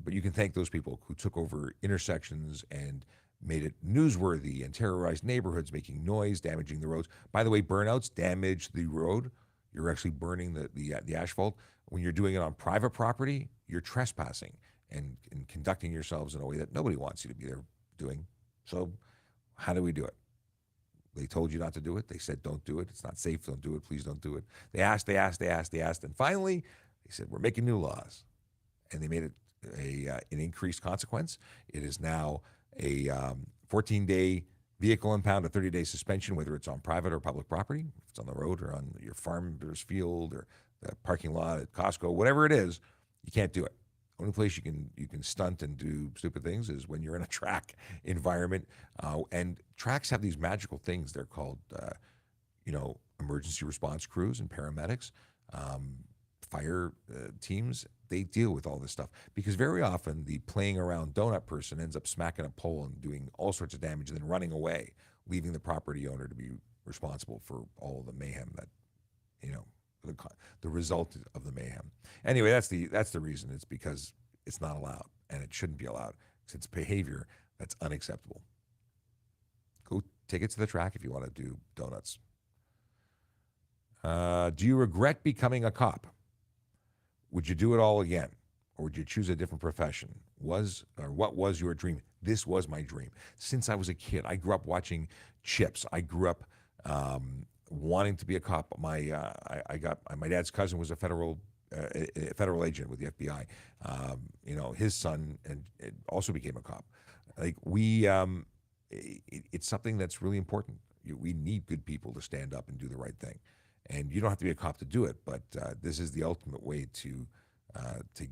But you can thank those people who took over intersections and made it newsworthy and terrorized neighborhoods, making noise, damaging the roads. By the way, burnouts damage the road. You're actually burning the asphalt. When you're doing it on private property, you're trespassing and conducting yourselves in a way that nobody wants you to be there doing. So how do we do it? They told you not to do it. They said, don't do it. It's not safe. Don't do it. Please don't do it. They asked. And finally, they said, we're making new laws. And they made it an increased consequence. It is now a 14-day vehicle impound, a 30-day suspension, whether it's on private or public property, if it's on the road or on your farmer's field or the parking lot at Costco, whatever it is, you can't do it. Only place you can stunt and do stupid things is when you're in a track environment. And tracks have these magical things. They're called, emergency response crews and paramedics, fire teams. They deal with all this stuff because very often the playing around donut person ends up smacking a pole and doing all sorts of damage and then running away, leaving the property owner to be responsible for all of the mayhem that, the result of the mayhem. Anyway, that's the reason. It's because it's not allowed and it shouldn't be allowed because it's behavior that's unacceptable. Go take it to the track if you want to do donuts. Do you regret becoming a cop? Would you do it all again? Or would you choose a different profession? What was your dream? This was my dream. Since I was a kid, I grew up watching Chips. I grew up wanting to be a cop. My dad's cousin was a federal agent with the FBI. His son and also became a cop. It's something that's really important. We need good people to stand up and do the right thing. And you don't have to be a cop to do it, but this is the ultimate way to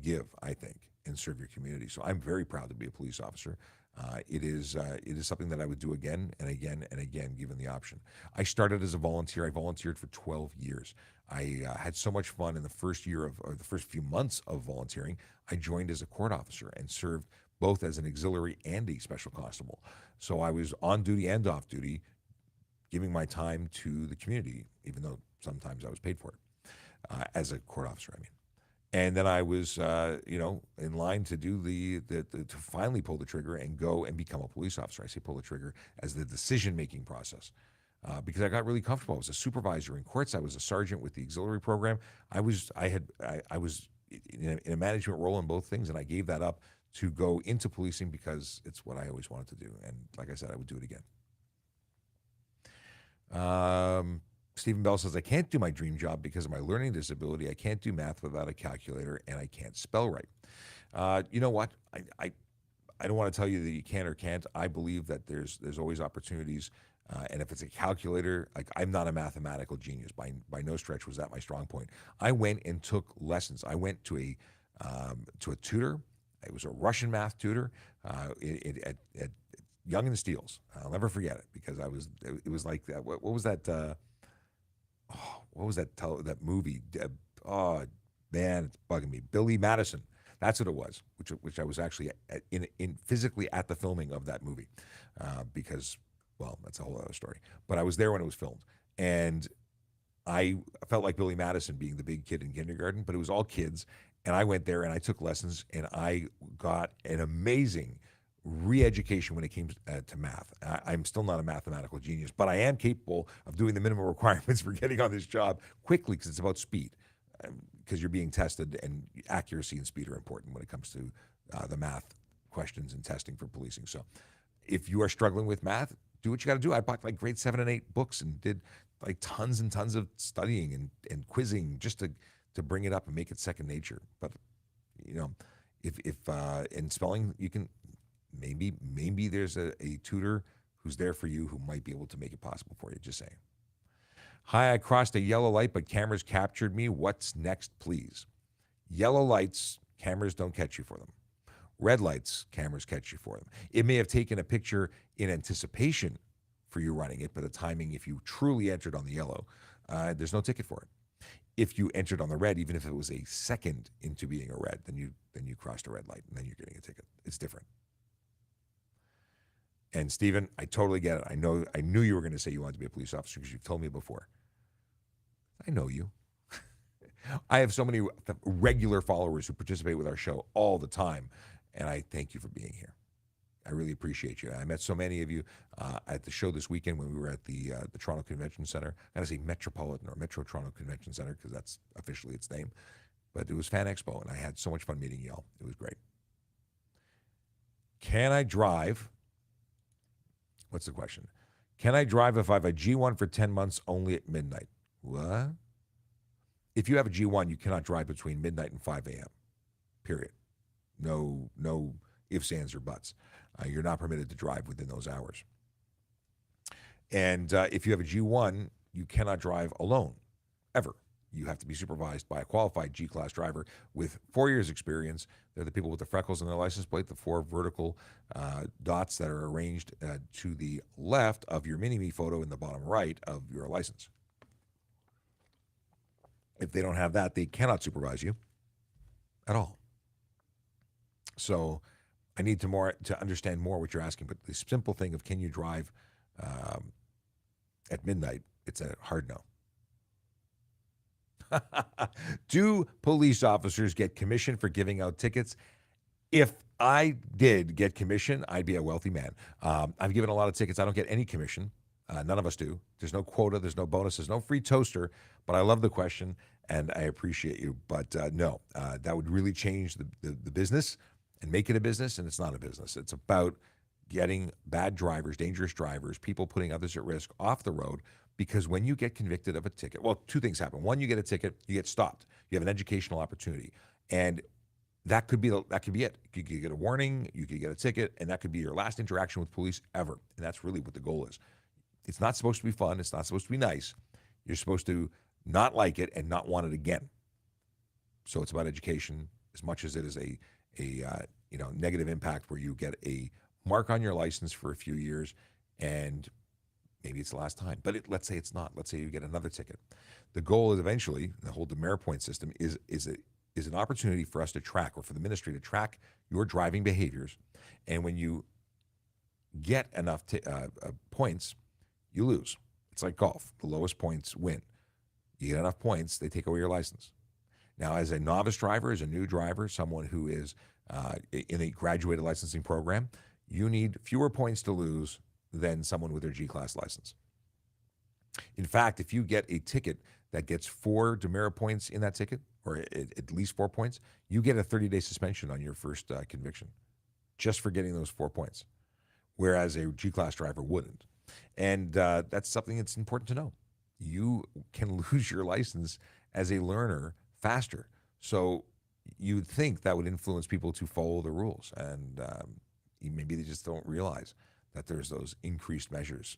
give, I think, and serve your community. So I'm very proud to be a police officer. It is something that I would do again and again and again, given the option. I started as a volunteer. I volunteered for 12 years. I had so much fun in the first year or the first few months of volunteering. I joined as a court officer and served both as an auxiliary and a special constable. So I was on duty and off duty, giving my time to the community, even though sometimes I was paid for it, as a court officer, I mean. And then I was, in line to do to finally pull the trigger and go and become a police officer. I say pull the trigger as the decision-making process, because I got really comfortable. I was a supervisor in courts. I was a sergeant with the auxiliary program. I was in a management role in both things, and I gave that up to go into policing because it's what I always wanted to do. And like I said, I would do it again. Stephen Bell says, I can't do my dream job because of my learning disability. I can't do math without a calculator, and I can't spell right. You know what? I don't want to tell you that you can or can't. I believe that there's always opportunities, and if it's a calculator, like I'm not a mathematical genius. By no stretch was that my strong point. I went and took lessons. I went to a tutor. It was a Russian math tutor at Young and Steele's. I'll never forget it because it was like that. What was that? What was that movie? Oh man, it's bugging me. Billy Madison. That's what it was. Which I was actually in physically at the filming of that movie, because that's a whole other story. But I was there when it was filmed, and I felt like Billy Madison being the big kid in kindergarten, but it was all kids. And I went there and I took lessons, and I got an amazing re-education when it came to math. I'm still not a mathematical genius, but I am capable of doing the minimum requirements for getting on this job quickly because it's about speed, because you're being tested, and accuracy and speed are important when it comes to the math questions and testing for policing. So if you are struggling with math, do what you got to do. I bought like grade 7 and 8 books and did like tons and tons of studying and quizzing just to bring it up and make it second nature. But if in spelling you can, maybe there's a tutor who's there for you who might be able to make it possible for you. Just saying. Hi, I crossed a yellow light, but cameras captured me. What's next, please? Yellow lights, cameras don't catch you for them. Red lights, cameras catch you for them. It may have taken a picture in anticipation for you running it, but the timing, if you truly entered on the yellow, there's no ticket for it. If you entered on the red, even if it was a second into being a red, then you crossed a red light, and then you're getting a ticket. It's different. And Stephen, I totally get it. I knew you were going to say you wanted to be a police officer because you've told me before. I know you. I have so many regular followers who participate with our show all the time, and I thank you for being here. I really appreciate you. I met so many of you at the show this weekend when we were at the Toronto Convention Center. I got to say Metropolitan or Metro Toronto Convention Center because that's officially its name. But it was Fan Expo, and I had so much fun meeting y'all. It was great. Can I drive? What's the question? Can I drive if I have a G1 for 10 months only at midnight? What? If you have a G1, you cannot drive between midnight and 5 a.m., period. No ifs, ands, or buts. You're not permitted to drive within those hours. And if you have a G1, you cannot drive alone, ever. You have to be supervised by a qualified G-class driver with 4 years experience. They're the people with the freckles on their license plate, the 4 vertical dots that are arranged to the left of your mini-me photo in the bottom right of your license. If they don't have that, they cannot supervise you at all. So I need to understand more what you're asking. But the simple thing of can you drive at midnight, it's a hard no. Do police officers get commission for giving out tickets? If I did get commission, I'd be a wealthy man. I've given a lot of tickets. I don't get any commission. None of us do. There's no quota. There's no bonus. There's no free toaster. But I love the question, and I appreciate you. But no, that would really change the business and make it a business, and it's not a business. It's about getting bad drivers, dangerous drivers, people putting others at risk off the road. Because when you get convicted of a ticket, well, 2 things happen. One, you get a ticket, you get stopped. You have an educational opportunity. And that could be it. You could get a warning, you could get a ticket, and that could be your last interaction with police ever. And that's really what the goal is. It's not supposed to be fun. It's not supposed to be nice. You're supposed to not like it and not want it again. So it's about education as much as it is a negative impact where you get a mark on your license for a few years and maybe it's the last time, but let's say it's not. Let's say you get another ticket. The goal is eventually, the whole demerit point system is an opportunity for us to track, or for the ministry to track your driving behaviors. And when you get enough points, you lose. It's like golf. The lowest points win. You get enough points, they take away your license. Now, as a novice driver, as a new driver, someone who is in a graduated licensing program, you need fewer points to lose than someone with their G-class license. In fact, if you get a ticket that gets 4 demerit points in that ticket, or at least 4 points, you get a 30-day suspension on your first conviction, just for getting those 4 points, whereas a G-class driver wouldn't. And that's something that's important to know. You can lose your license as a learner faster. So you'd think that would influence people to follow the rules, and maybe they just don't realize that there's those increased measures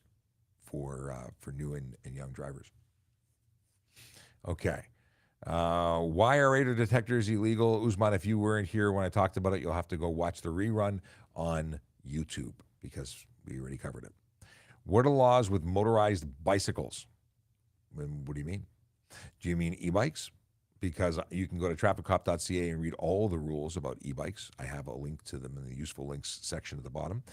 for new and young drivers. Okay. Why are radar detectors illegal? Usman, if you weren't here when I talked about it, you'll have to go watch the rerun on YouTube because we already covered it. What are laws with motorized bicycles? What do you mean? Do you mean e-bikes? Because you can go to TrafficCop.ca and read all the rules about e-bikes. I have a link to them in the useful links section at the bottom.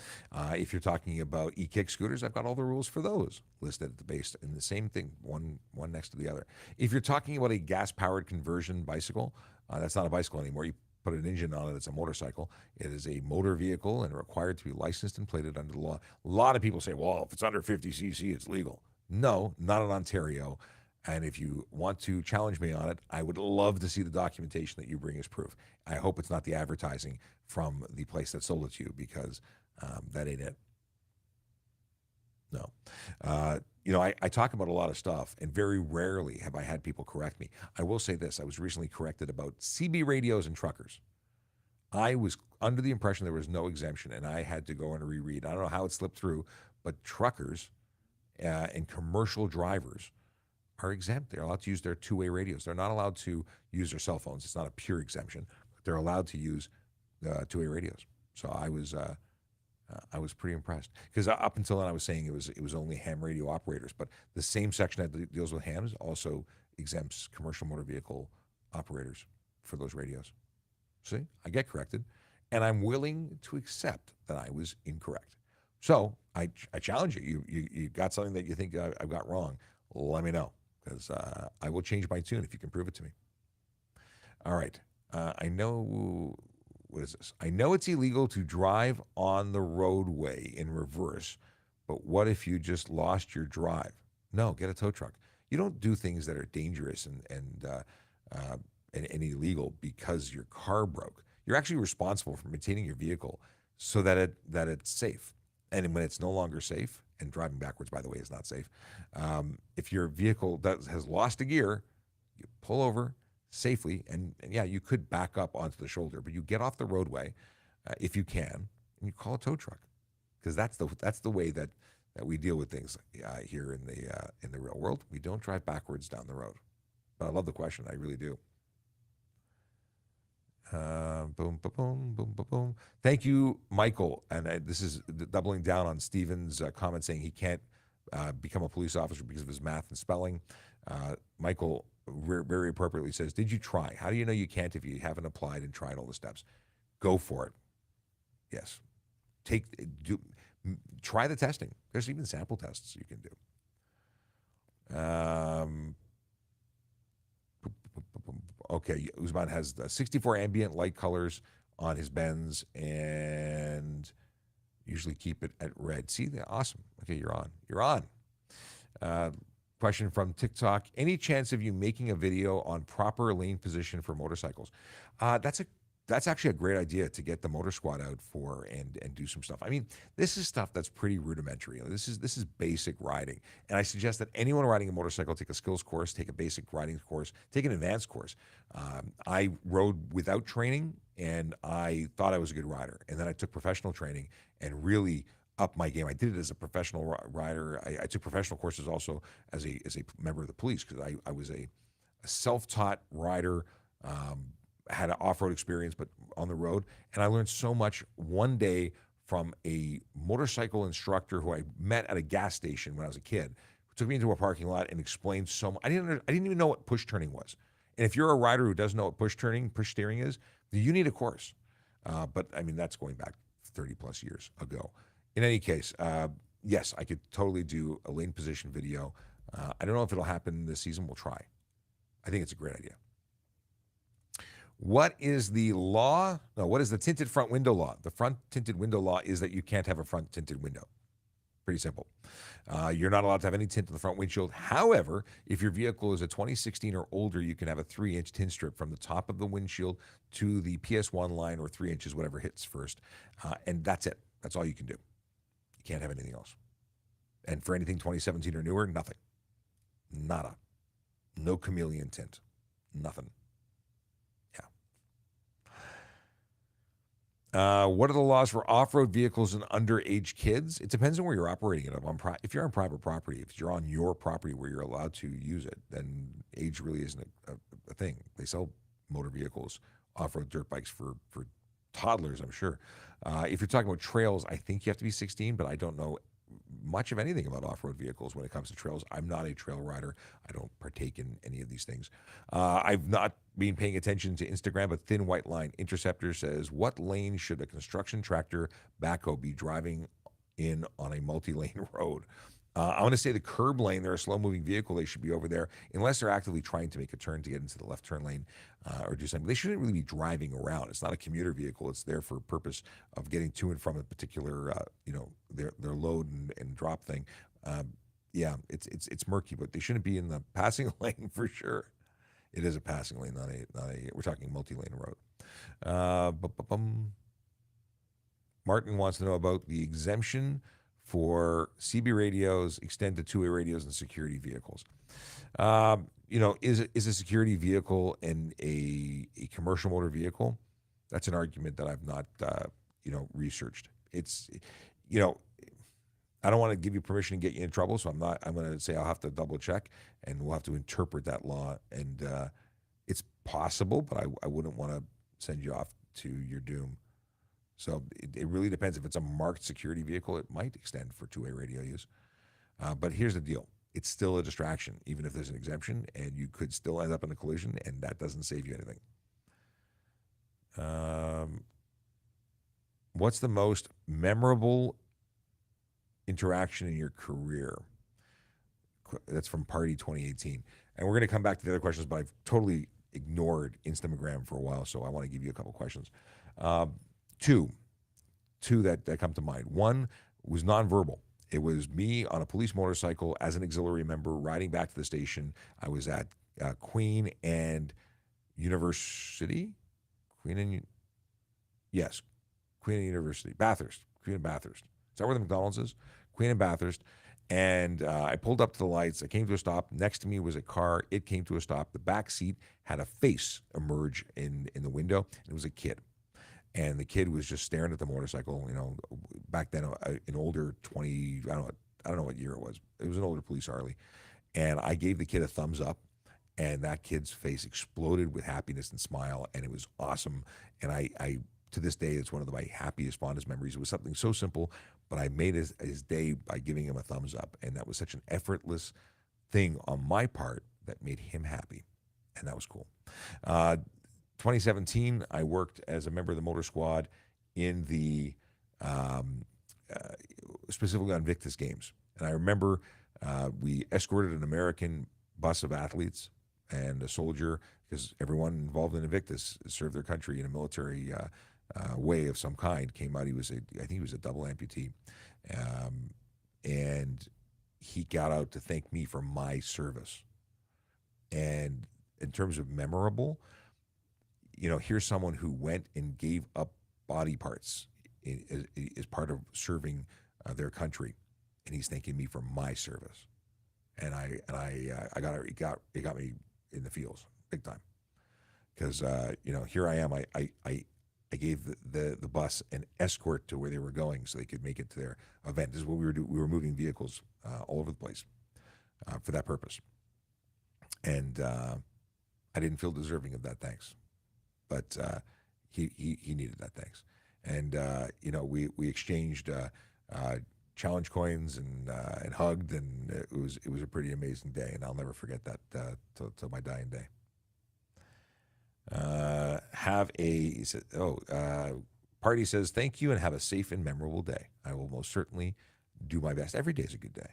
If you're talking about e-kick scooters, I've got all the rules for those listed at the base, and the same thing, one next to the other. If you're talking about a gas-powered conversion bicycle, that's not a bicycle anymore. You put an engine on it, it's a motorcycle. It is a motor vehicle and required to be licensed and plated under the law. A lot of people say, well, if it's under 50 cc, it's legal. No, not in Ontario. And if you want to challenge me on it, I would love to see the documentation that you bring as proof. I hope it's not the advertising from the place that sold it to you, because that ain't it. No. I talk about a lot of stuff, and very rarely have I had people correct me. I will say this. I was recently corrected about CB radios and truckers. I was under the impression there was no exemption, and I had to go and reread. I don't know how it slipped through, but truckers and commercial drivers are exempt. They're allowed to use their two-way radios. They're not allowed to use their cell phones. It's not a pure exemption. They're allowed to use two-way radios. So I was pretty impressed, because up until then I was saying it was only ham radio operators, but the same section that deals with hams also exempts commercial motor vehicle operators for those radios. See, I get corrected, and I'm willing to accept that I was incorrect. So I challenge you. You got something that you think I've got wrong, let me know, because I will change my tune if you can prove it to me. All right. I know, what is this? I know it's illegal to drive on the roadway in reverse, but what if you just lost your drive? No, get a tow truck. You don't do things that are dangerous and and illegal because your car broke. You're actually responsible for maintaining your vehicle so that it's safe. And when it's no longer safe, and driving backwards, by the way, is not safe. If your vehicle has lost a gear, you pull over safely, and yeah, you could back up onto the shoulder, but you get off the roadway if you can, and you call a tow truck, because that's the way that we deal with things here in the real world. We don't drive backwards down the road. But I love the question. I really do. Boom, boom, boom, boom, boom, boom. Thank you, Michael. And this is doubling down on Stephen's comment saying he can't become a police officer because of his math and spelling. Michael very appropriately says, did you try? How do you know you can't if you haven't applied and tried all the steps? Go for it. Yes. Try the testing. There's even sample tests you can do. Okay, Usman has 64 ambient light colors on his Benz and usually keep it at red. See, awesome. Okay, you're on. You're on. Question from TikTok. Any chance of you making a video on proper lane position for motorcycles? That's actually a great idea to get the motor squad out for and do some stuff. I mean, this is stuff that's pretty rudimentary. This is basic riding. And I suggest that anyone riding a motorcycle take a skills course, take a basic riding course, take an advanced course. I rode without training, and I thought I was a good rider. And then I took professional training and really upped my game. I did it as a professional rider. I took professional courses also as a member of the police, because I was a self-taught rider. Had an off-road experience, but on the road. And I learned so much one day from a motorcycle instructor who I met at a gas station when I was a kid, who took me into a parking lot and explained so much. I didn't even know what push turning was. And if you're a rider who doesn't know what push steering is, you need a course. But I mean, that's going back 30 plus years ago. In any case, yes, I could totally do a lane position video. I don't know if it'll happen this season. We'll try. I think it's a great idea. What is the law? No, what is the tinted front window law? The front tinted window law is that you can't have a front tinted window. Pretty simple. You're not allowed to have any tint on the front windshield. However, if your vehicle is a 2016 or older, you can have a 3-inch tint strip from the top of the windshield to the PS1 line, or 3 inches, whatever hits first. And that's it. That's all you can do. You can't have anything else. And for anything 2017 or newer, nothing. Nada. No chameleon tint. Nothing. What are the laws for off-road vehicles and underage kids? It depends on where you're operating it. If you're on private property, if you're on your property where you're allowed to use it, then age really isn't a thing. They sell motor vehicles, off-road dirt bikes for toddlers, I'm sure. If you're talking about trails, I think you have to be 16, but I don't know much of anything about off-road vehicles when it comes to trails. I'm not a trail rider. I don't partake in any of these things. I've not been paying attention to Instagram, but Thin White Line Interceptor says, what lane should a construction tractor backhoe be driving in on a multi-lane road? I want to say the curb lane. They're a slow-moving vehicle. They should be over there unless they're actively trying to make a turn to get into the left turn lane or do something. They shouldn't really be driving around. It's not a commuter vehicle. It's there for a purpose of getting to and from a particular, their load and drop thing. Yeah, it's murky, but they shouldn't be in the passing lane for sure. It is a passing lane, not a. We're talking multi-lane road. Martin wants to know about the exemption for CB radios, extended two-way radios, and security vehicles. Is a security vehicle and a commercial motor vehicle? That's an argument that I've not, researched. It's, I don't want to give you permission to get you in trouble, so I'm going to say I'll have to double check, and we'll have to interpret that law. And it's possible, but I wouldn't want to send you off to your doom. So it really depends. If it's a marked security vehicle, it might extend for two-way radio use. But here's the deal. It's still a distraction, even if there's an exemption, and you could still end up in a collision, and that doesn't save you anything. What's the most memorable interaction in your career? That's from Party 2018. And we're going to come back to the other questions, but I've totally ignored Instagram for a while, so I want to give you a couple questions. Two that come to mind. One was nonverbal. It was me on a police motorcycle as an auxiliary member riding back to the station. I was at Queen, and University, Queen and yes, Queen and University, Bathurst, Queen and Bathurst. Is that where the McDonald's is? Queen and Bathurst. And I pulled up to the lights. I came to a stop. Next to me was a car. It came to a stop. The back seat had a face emerge in the window. It was a kid. And the kid was just staring at the motorcycle. Back then, an older 20, I don't know what year it was. It was an older police Harley. And I gave the kid a thumbs up. And that kid's face exploded with happiness and smile. And it was awesome. And I to this day, it's one of my happiest, fondest memories. It was something so simple, but I made his day by giving him a thumbs up. And that was such an effortless thing on my part that made him happy. And that was cool. 2017, I worked as a member of the motor squad in the, specifically on Victus games. And I remember we escorted an American bus of athletes and a soldier, because everyone involved in Invictus served their country in a military way of some kind. Came out, I think he was a double amputee, and he got out to thank me for my service. And in terms of memorable, here's someone who went and gave up body parts as part of serving their country, and he's thanking me for my service. And it got me in the feels big time, because here I am. I gave the bus an escort to where they were going so they could make it to their event. This is what we were doing. We were moving vehicles all over the place for that purpose, and I didn't feel deserving of that thanks, but he needed that thanks, and we exchanged challenge coins and hugged, and it was a pretty amazing day, and I'll never forget that till my dying day. Party says, thank you and have a safe and memorable day. I will most certainly do my best. Every day is a good day.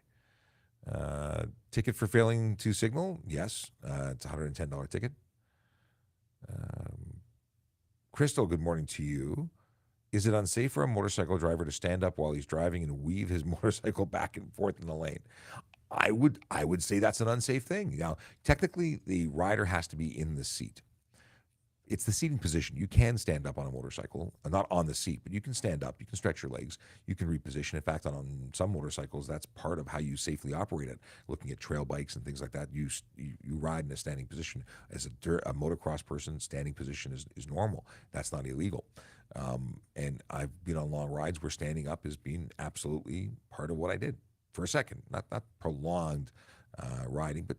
Ticket for failing to signal? Yes. It's a $110 ticket. Crystal, good morning to you. Is it unsafe for a motorcycle driver to stand up while he's driving and weave his motorcycle back and forth in the lane? I would say that's an unsafe thing. Now, technically, the rider has to be in the seat. It's the seating position. You can stand up on a motorcycle, not on the seat, but you can stand up. You can stretch your legs. You can reposition. In fact, on some motorcycles, that's part of how you safely operate it. Looking at trail bikes and things like that, you ride in a standing position. As a motocross person, standing position is normal. That's not illegal. And I've been on long rides where standing up has been absolutely part of what I did for a second. Not prolonged riding, but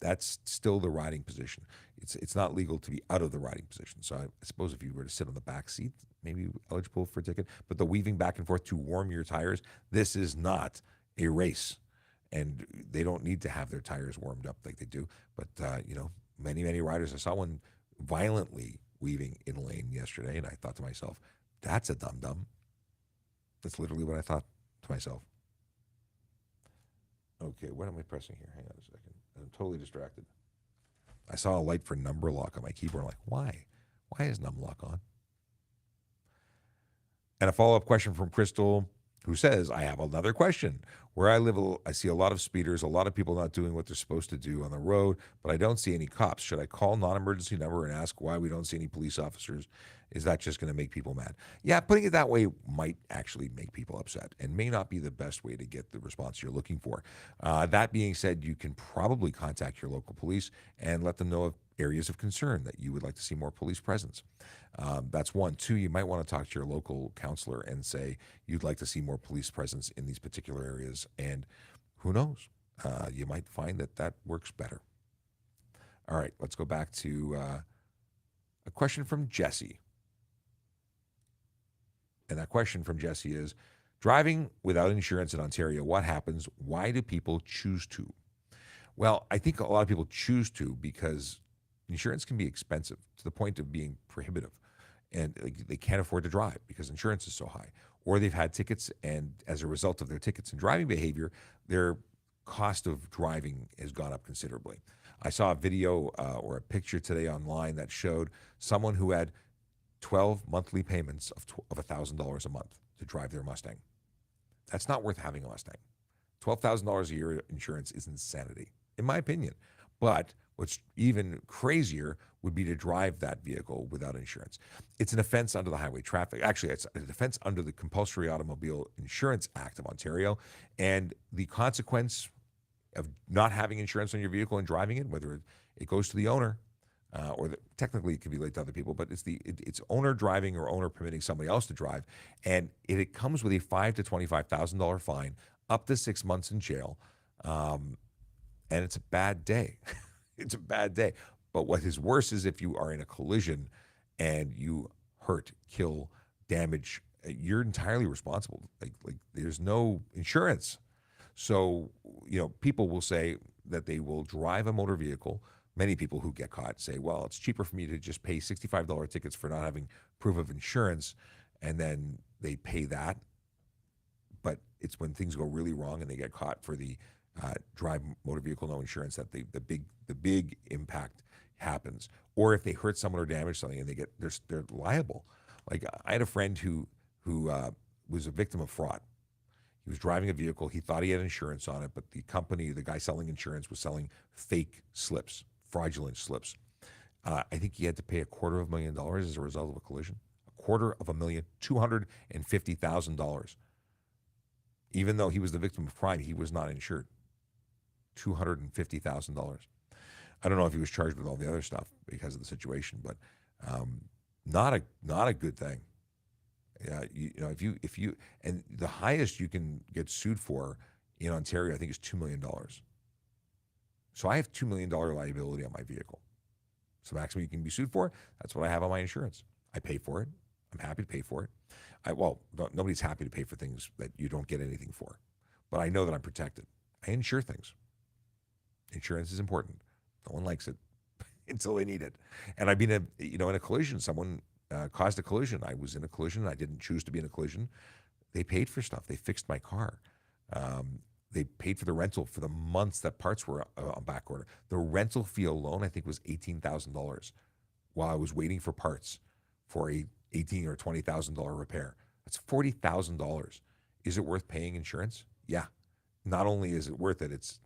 that's still the riding position. It's not legal to be out of the riding position. So I suppose if you were to sit on the back seat, maybe eligible for a ticket. But the weaving back and forth to warm your tires, this is not a race. And they don't need to have their tires warmed up like they do. But, many riders, I saw one violently weaving in a lane yesterday, and I thought to myself, that's a dum-dum. That's literally what I thought to myself. Okay, what am I pressing here? Hang on a second. I'm totally distracted. I saw a light for number lock on my keyboard. I'm like, why? Why is num lock on? And a follow-up question from Crystal, who says, I have another question. Where I live, I see a lot of speeders, a lot of people not doing what they're supposed to do on the road, but I don't see any cops. Should I call non-emergency number and ask why we don't see any police officers? Is that just going to make people mad? Yeah, putting it that way might actually make people upset and may not be the best way to get the response you're looking for. That being said, you can probably contact your local police and let them know of areas of concern that you would like to see more police presence. That's one. Two, you might want to talk to your local counselor and say you'd like to see more police presence in these particular areas. And who knows? You might find that works better. All right, let's go back to a question from Jesse. And that question from Jesse is, driving without insurance in Ontario, what happens? Why do people choose to? Well, I think a lot of people choose to because insurance can be expensive to the point of being prohibitive. And they can't afford to drive because insurance is so high. Or they've had tickets, and as a result of their tickets and driving behavior, their cost of driving has gone up considerably. I saw a video or a picture today online that showed someone who had 12 monthly payments of $1,000 a month to drive their Mustang. That's not worth having a Mustang. $12,000 a year insurance is insanity, in my opinion. But what's even crazier would be to drive that vehicle without insurance. It's an offense under the Highway Traffic. Actually, it's an offense under the Compulsory Automobile Insurance Act of Ontario. And the consequence of not having insurance on your vehicle and driving it, whether it goes to the owner, technically it could be laid to other people, but it's owner driving or owner permitting somebody else to drive, and it comes with a $5,000 to $25,000 fine, up to 6 months in jail, and it's a bad day. It's a bad day. But what is worse is if you are in a collision and you hurt, kill, damage, you're entirely responsible. Like there's no insurance. So, people will say that they will drive a motor vehicle. Many people who get caught say, well, it's cheaper for me to just pay $65 tickets for not having proof of insurance, and then they pay that. But it's when things go really wrong and they get caught for the drive motor vehicle no insurance that the big impact happens. Or if they hurt someone or damage something and they're liable. Like I had a friend who was a victim of fraud. He was driving a vehicle. He thought he had insurance on it, but the guy selling insurance was selling fake slips, fraudulent slips. I think he had to pay $250,000 as a result of a collision. $250,000, $250,000. Even though he was the victim of crime, he was not insured. $250,000. I don't know if he was charged with all the other stuff because of the situation, but not a good thing. If you and the highest you can get sued for in Ontario, I think, is $2 million. So I have $2 million liability on my vehicle. So the maximum you can be sued for, that's what I have on my insurance. I pay for it. I'm happy to pay for it. Nobody's happy to pay for things that you don't get anything for, but I know that I'm protected. I insure things. Insurance is important. No one likes it until they need it. And I've been in a collision. Someone caused a collision. I was in a collision. I didn't choose to be in a collision. They paid for stuff. They fixed my car. They paid for the rental for the months that parts were on back order. The rental fee alone, I think, was $18,000 while I was waiting for parts for a $18,000 or $20,000 repair. That's $40,000. Is it worth paying insurance? Yeah. Not only is it worth it, it's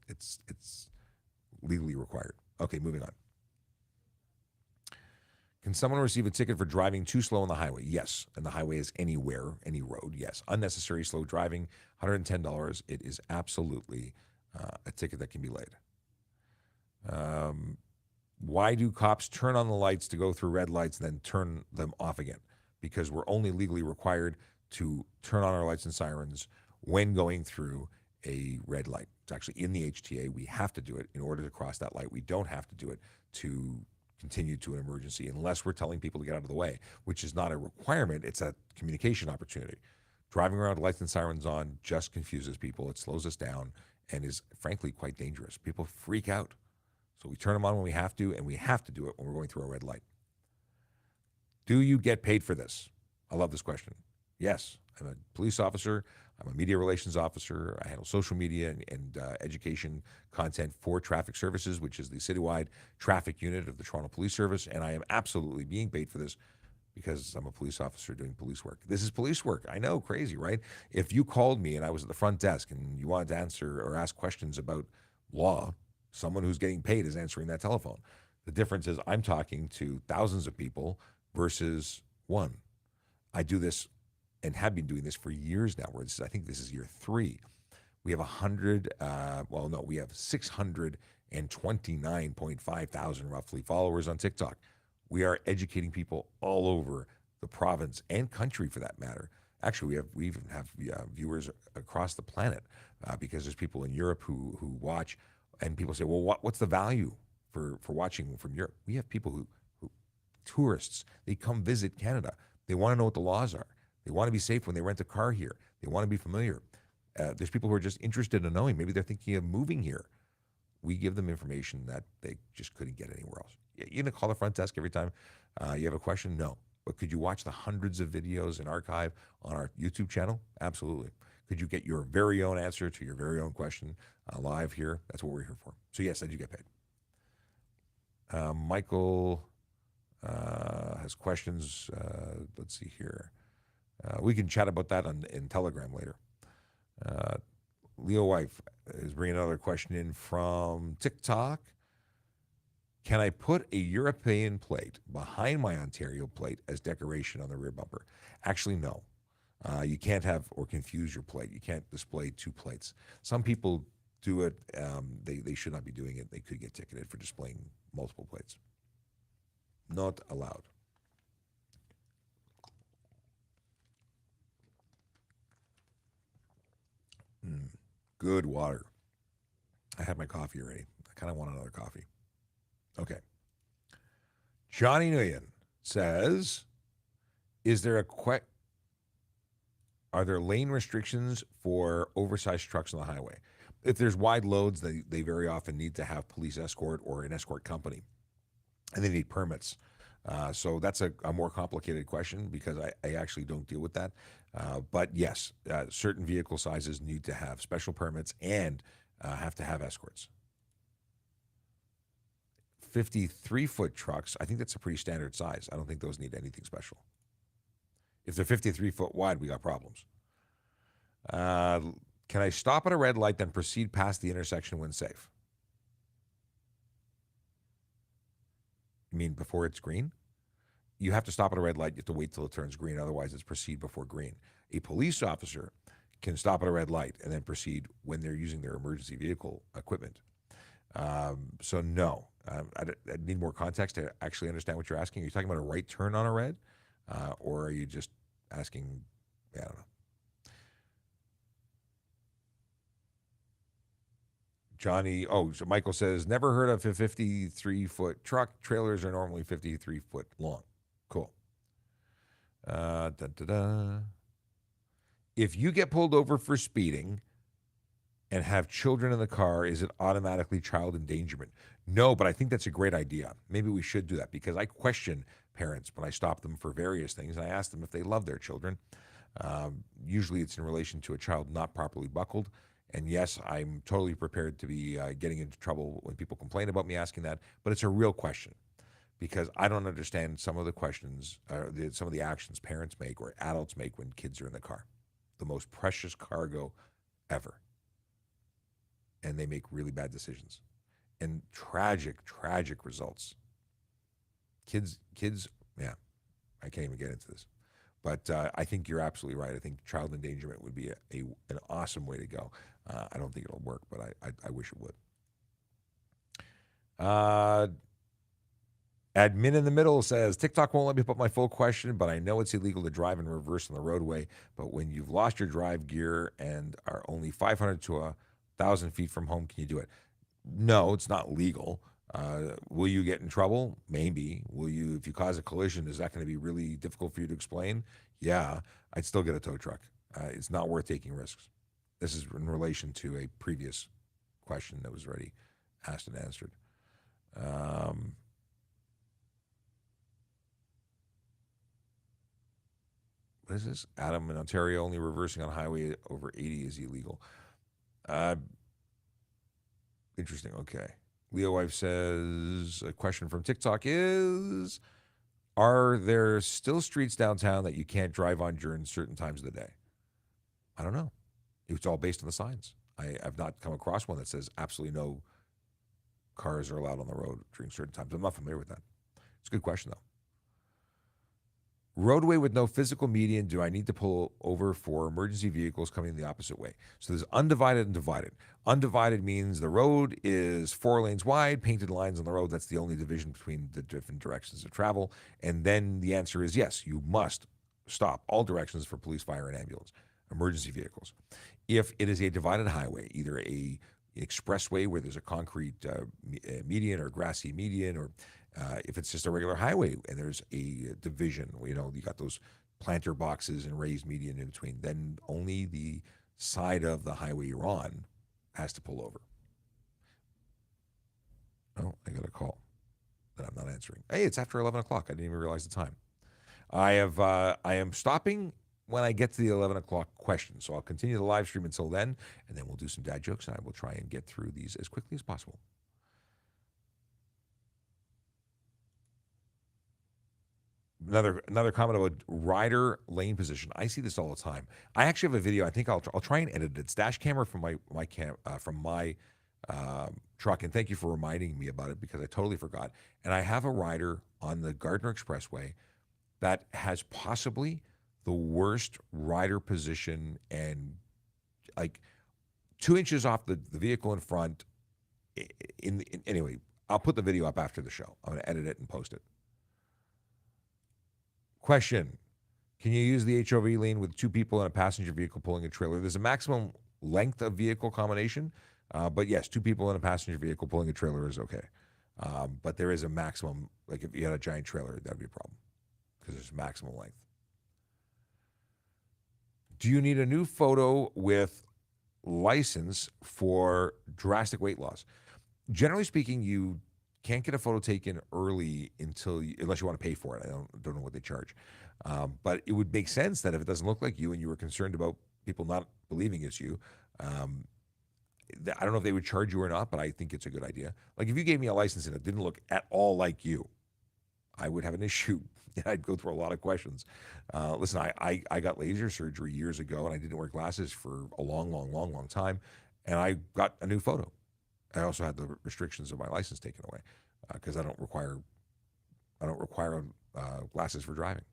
legally required. Okay, moving on. Can someone receive a ticket for driving too slow on the highway? Yes. And the highway is anywhere, any road. Yes. Unnecessary slow driving, $110. It is absolutely a ticket that can be laid. Why do cops turn on the lights to go through red lights and then turn them off again? Because we're only legally required to turn on our lights and sirens when going through a red light. It's actually in the HTA. We have to do it in order to cross that light. We don't have to do it to continue to an emergency unless we're telling people to get out of the way, which is not a requirement. It's a communication opportunity. Driving around with lights and sirens on just confuses people. It slows us down and is frankly quite dangerous. People freak out. So we turn them on when we have to, and we have to do it when we're going through a red light. Do you get paid for this? I love this question. Yes, I'm a police officer. I'm a media relations officer. I handle social media and education content for Traffic Services, which is the citywide traffic unit of the Toronto Police Service. And I am absolutely being paid for this because I'm a police officer doing police work. This is police work. I know, crazy, right? If you called me and I was at the front desk and you wanted to answer or ask questions about law, someone who's getting paid is answering that telephone. The difference is I'm talking to thousands of people versus one. I do this and have been doing this for years now. I think this is year 3. We have 629.5 thousand roughly followers on TikTok. We are educating people all over the province and country for that matter. Actually, we even have viewers across the planet because there's people in Europe who watch, and people say, well, what's the value for watching from Europe? We have people who tourists, they come visit Canada. They want to know what the laws are. They want to be safe when they rent a car here. They want to be familiar. There's people who are just interested in knowing. Maybe they're thinking of moving here. We give them information that they just couldn't get anywhere else. You're going to call the front desk every time you have a question? No. But could you watch the hundreds of videos and archive on our YouTube channel? Absolutely. Could you get your very own answer to your very own question live here? That's what we're here for. So yes, I do get paid. Michael has questions. Let's see here. We can chat about that in Telegram later. Leo Wife is bringing another question in from TikTok. Can I put a European plate behind my Ontario plate as decoration on the rear bumper? Actually, no. You can't have or confuse your plate. You can't display two plates. Some people do it. They should not be doing it. They could get ticketed for displaying multiple plates. Not allowed. Good water. I had my coffee already. I kind of want another coffee. Okay. Johnny Nguyen says, are there lane restrictions for oversized trucks on the highway? If there's wide loads, they very often need to have police escort or an escort company, and they need permits. So that's a more complicated question because I actually don't deal with that. But yes, certain vehicle sizes need to have special permits and have to have escorts. 53-foot trucks, I think that's a pretty standard size. I don't think those need anything special. If they're 53-foot wide, we got problems. Can I stop at a red light, then proceed past the intersection when safe? You mean before it's green? You have to stop at a red light. You have to wait till it turns green. Otherwise, it's proceed before green. A police officer can stop at a red light and then proceed when they're using their emergency vehicle equipment. So no, I need more context to actually understand what you're asking. Are you talking about a right turn on a red? Or are you just asking, I don't know. Johnny, so Michael says, never heard of a 53-foot truck. Trailers are normally 53-foot long. Cool. If you get pulled over for speeding and have children in the car, is it automatically child endangerment? No, but I think that's a great idea. Maybe we should do that because I question parents when I stop them for various things and I ask them if they love their children. Usually it's in relation to a child not properly buckled. And yes, I'm totally prepared to be getting into trouble when people complain about me asking that, but it's a real question because I don't understand some of the questions, some of the actions parents make or adults make when kids are in the car. The most precious cargo ever. And they make really bad decisions and tragic results. Kids, yeah, I can't even get into this. But I think you're absolutely right. I think child endangerment would be an awesome way to go. I don't think it'll work, but I wish it would. Admin in the middle says, TikTok won't let me put my full question, but I know it's illegal to drive in reverse on the roadway. But when you've lost your drive gear and are only 500 to 1,000 feet from home, can you do it? No, it's not legal. Will you get in trouble? Maybe. Will you, if you cause a collision, is that going to be really difficult for you to explain? Yeah, I'd still get a tow truck. It's not worth taking risks. This is in relation to a previous question that was already asked and answered. What is this? Adam, in Ontario, only reversing on highway over 80 is illegal. Interesting. Okay. Leo Wife says, a question from TikTok is, are there still streets downtown that you can't drive on during certain times of the day? I don't know. It's all based on the signs. I've not come across one that says absolutely no cars are allowed on the road during certain times. I'm not familiar with that. It's a good question, though. Roadway with no physical median, do I need to pull over for emergency vehicles coming the opposite way? So there's undivided and divided. Undivided means the road is 4 lanes wide, painted lines on the road. That's the only division between the different directions of travel. And then the answer is yes, you must stop all directions for police, fire, and ambulance, emergency vehicles. If it is a divided highway, either a expressway where there's a concrete median or grassy median, or if it's just a regular highway and there's a division, you got those planter boxes and raised median in between, then only the side of the highway you're on has to pull over. Oh, I got a call that I'm not answering. Hey, it's after 11 o'clock. I didn't even realize the time. I am stopping when I get to the 11 o'clock question. So I'll continue the live stream until then, and then we'll do some dad jokes, and I will try and get through these as quickly as possible. Another comment about rider lane position. I see this all the time. I actually have a video. I think I'll try and edit it. It's dash camera from my truck. And thank you for reminding me about it because I totally forgot. And I have a rider on the Gardner Expressway that has possibly the worst rider position and like 2 inches off the vehicle in front. Anyway, I'll put the video up after the show. I'm going to edit it and post it. Question: can you use the HOV lane with 2 people in a passenger vehicle pulling a trailer? There's a maximum length of vehicle combination, but yes, 2 people in a passenger vehicle pulling a trailer is okay. But there is a maximum, like if you had a giant trailer, that'd be a problem because there's maximum length. Do you need a new photo with license for drastic weight loss? Generally speaking, you can't get a photo taken early unless you want to pay for it. I don't know what they charge. But it would make sense that if it doesn't look like you and you were concerned about people not believing it's you, I don't know if they would charge you or not, but I think it's a good idea. Like if you gave me a license and it didn't look at all like you, I would have an issue. I'd go through a lot of questions. Listen, I got laser surgery years ago and I didn't wear glasses for a long time. And I got a new photo. I also had the restrictions of my license taken away because I don't require glasses for driving.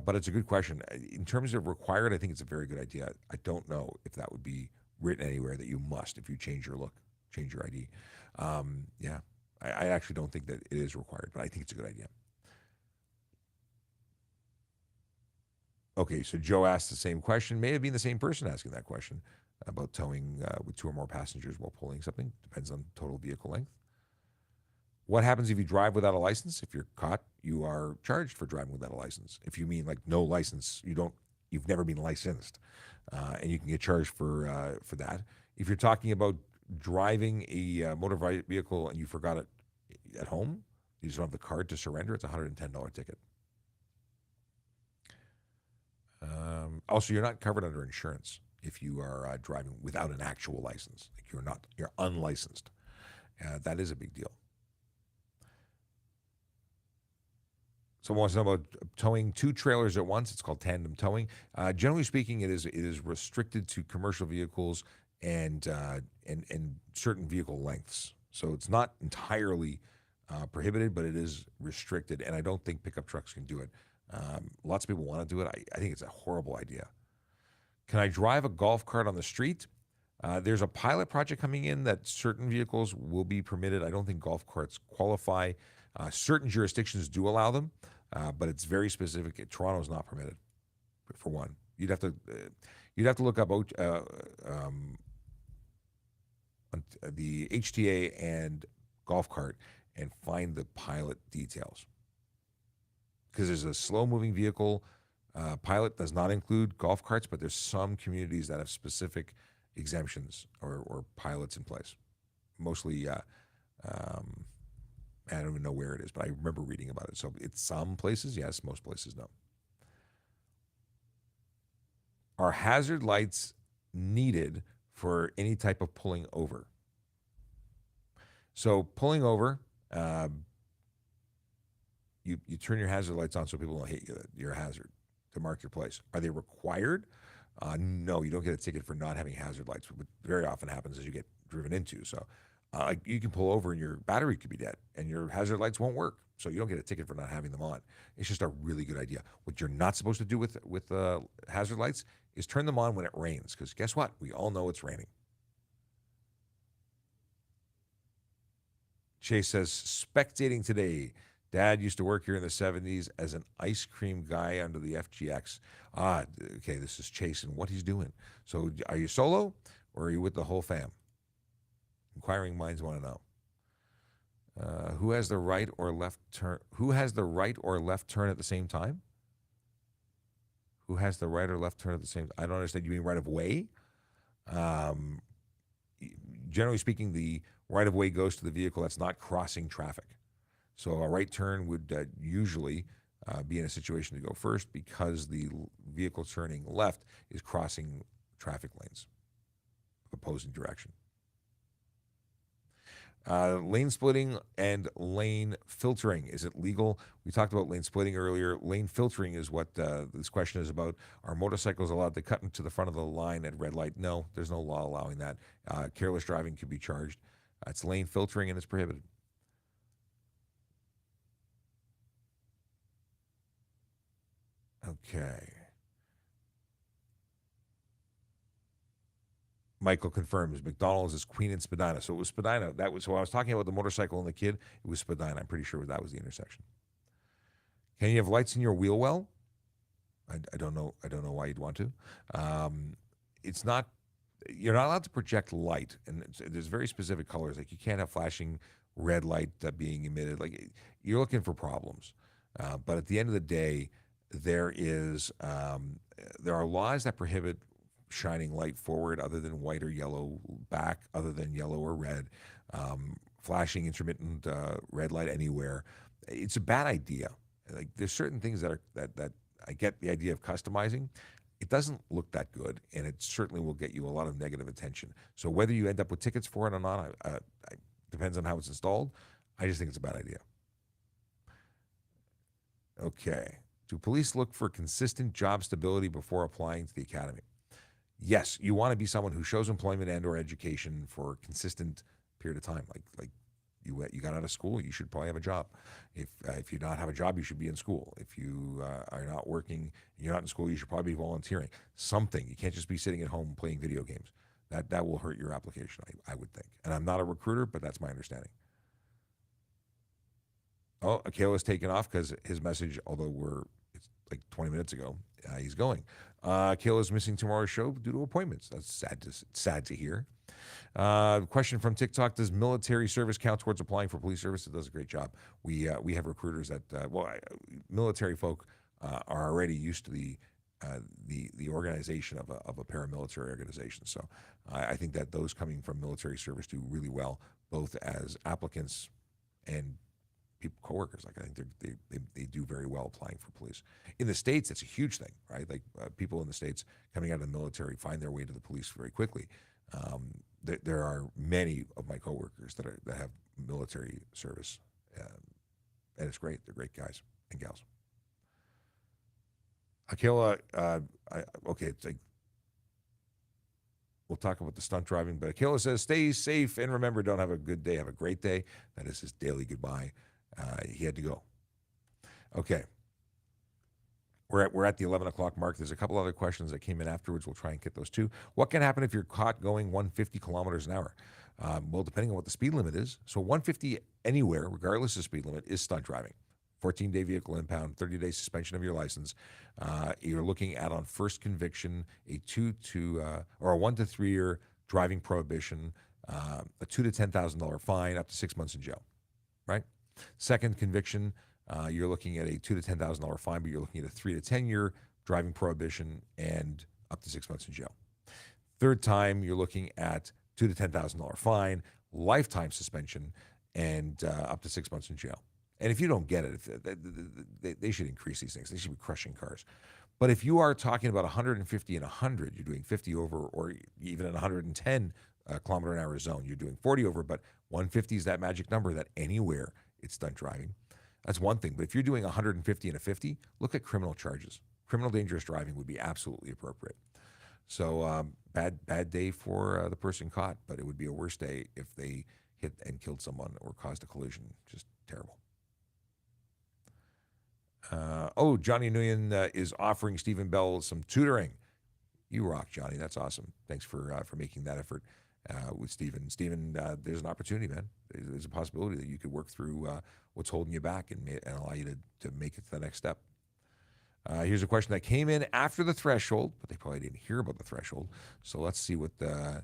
But it's a good question. In terms of required, I think it's a very good idea. I don't know if that would be written anywhere that you must if you change your look, change your ID. Yeah, I actually don't think that it is required, but I think it's a good idea. Okay, so Joe asked the same question. May have been the same person asking that question about towing with 2 or more passengers while pulling something. Depends on total vehicle length. What happens if you drive without a license? If you're caught, you are charged for driving without a license. If you mean like no license, you've never been licensed, and you can get charged for that. If you're talking about driving a motor vehicle and you forgot it at home, you just don't have the card to surrender, it's a $110 ticket. Also, you're not covered under insurance if you are driving without an actual license. Like you're unlicensed. That is a big deal. Someone wants to know about towing 2 trailers at once. It's called tandem towing. Generally speaking, it is restricted to commercial vehicles and certain vehicle lengths. So it's not entirely prohibited, but it is restricted. And I don't think pickup trucks can do it. Lots of people want to do it. I think it's a horrible idea. Can I drive a golf cart on the street? There's a pilot project coming in that certain vehicles will be permitted. I don't think golf carts qualify. Certain jurisdictions do allow them, but it's very specific. Toronto is not permitted, for one. You'd have to look up the HTA and golf cart and find the pilot details. Because there's a slow-moving vehicle pilot does not include golf carts, but there's some communities that have specific exemptions or pilots in place. Mostly, I don't even know where it is, but I remember reading about it. So it's some places, yes, most places, no. Are hazard lights needed for any type of pulling over? So pulling over, you turn your hazard lights on so people don't hit you that you're a hazard to mark your place. Are they required? No, you don't get a ticket for not having hazard lights. What very often happens is you get driven into. So you can pull over and your battery could be dead and your hazard lights won't work. So you don't get a ticket for not having them on. It's just a really good idea. What you're not supposed to do with hazard lights is turn them on when it rains, because guess what? We all know it's raining. Chase says, spectating today. Dad used to work here in the 70s as an ice cream guy under the FGX. Okay, this is Chase and what he's doing. So are you solo or are you with the whole fam? Inquiring minds want to know. Who has the right or left turn? Who has the right or left turn at the same time? Who has the right or left turn at the same time? I don't understand. You mean right of way? Generally speaking, the right of way goes to the vehicle that's not crossing traffic. So a right turn would usually be in a situation to go first because the vehicle turning left is crossing traffic lanes of opposing direction. Lane splitting and lane filtering. Is it legal? We talked about lane splitting earlier. Lane filtering is what this question is about. Are motorcycles allowed to cut into the front of the line at red light? No, there's no law allowing that. Careless driving could be charged. It's lane filtering and it's prohibited. Okay. Michael confirms McDonald's is Queen and Spadina. So it was Spadina. That was, so I was talking about the motorcycle and the kid. It was Spadina. I'm pretty sure that was the intersection. Can you have lights in your wheel well? I don't know. I don't know why you'd want to. It's not. You're not allowed to project light, and there's very specific colors. Like you can't have flashing red light being emitted. Like you're looking for problems. But at the end of the day, there are laws that prohibit shining light forward other than white or yellow, back other than yellow or red, flashing intermittent red light anywhere. It's a bad idea. Like there's certain things that I get the idea of customizing. It doesn't look that good, and it certainly will get you a lot of negative attention. So whether you end up with tickets for it or not, depends on how it's installed. I just think it's a bad idea. Okay. Do police look for consistent job stability before applying to the academy? Yes, you want to be someone who shows employment and or education for a consistent period of time. Like you got out of school, you should probably have a job. If you not have a job, you should be in school. If you are not working, you're not in school, you should probably be volunteering. Something. You can't just be sitting at home playing video games. That will hurt your application, I would think. And I'm not a recruiter, but that's my understanding. Oh, Akela's taken off because his message, although it's like 20 minutes ago, he's going. Akela's missing tomorrow's show due to appointments. That's sad to hear. Question from TikTok: does military service count towards applying for police service? It does a great job. We have recruiters that military folk are already used to the organization of a paramilitary organization. So I think that those coming from military service do really well, both as applicants and coworkers. Like I think they do very well applying for police. In the States, it's a huge thing, right? Like people in the States coming out of the military find their way to the police very quickly. There are many of my coworkers that have military service, and it's great. They're great guys and gals. Akela, okay, it's like we'll talk about the stunt driving, but Akela says, "Stay safe and remember, don't have a good day, have a great day." That is his daily goodbye. He had to go. Okay. We're at the 11 o'clock mark. There's a couple other questions that came in afterwards. We'll try and get those too. What can happen if you're caught going 150 kilometers an hour? Well, depending on what the speed limit is. So 150 anywhere, regardless of speed limit, is stunt driving. 14-day vehicle impound, 30-day suspension of your license. You're looking at, on first conviction, a 1 to 3 year driving prohibition, a $2,000 to $10,000 fine, up to 6 months in jail. Right? Second conviction, you're looking at a $2,000 to $10,000 fine, but you're looking at a 3 to 10 year driving prohibition and up to 6 months in jail. Third time, you're looking at $2,000 to $10,000 fine, lifetime suspension, and up to 6 months in jail. And if you don't get it, they should increase these things. They should be crushing cars. But if you are talking about 150 and 100, you're doing 50 over, or even in 110 kilometer an hour zone, you're doing 40 over, but 150 is that magic number that anywhere it's stunt driving. That's one thing. But if you're doing 150 and a 50, look at criminal charges. Criminal dangerous driving would be absolutely appropriate. So bad day for the person caught, but it would be a worse day if they hit and killed someone or caused a collision. Just terrible. Johnny Nguyen is offering Stephen Bell some tutoring. You rock, Johnny. That's awesome. Thanks for making that effort with Stephen. Stephen, there's an opportunity, man. There's a possibility that you could work through what's holding you back and allow you to make it to the next step. Here's a question that came in after the threshold, but they probably didn't hear about the threshold. So let's see what the.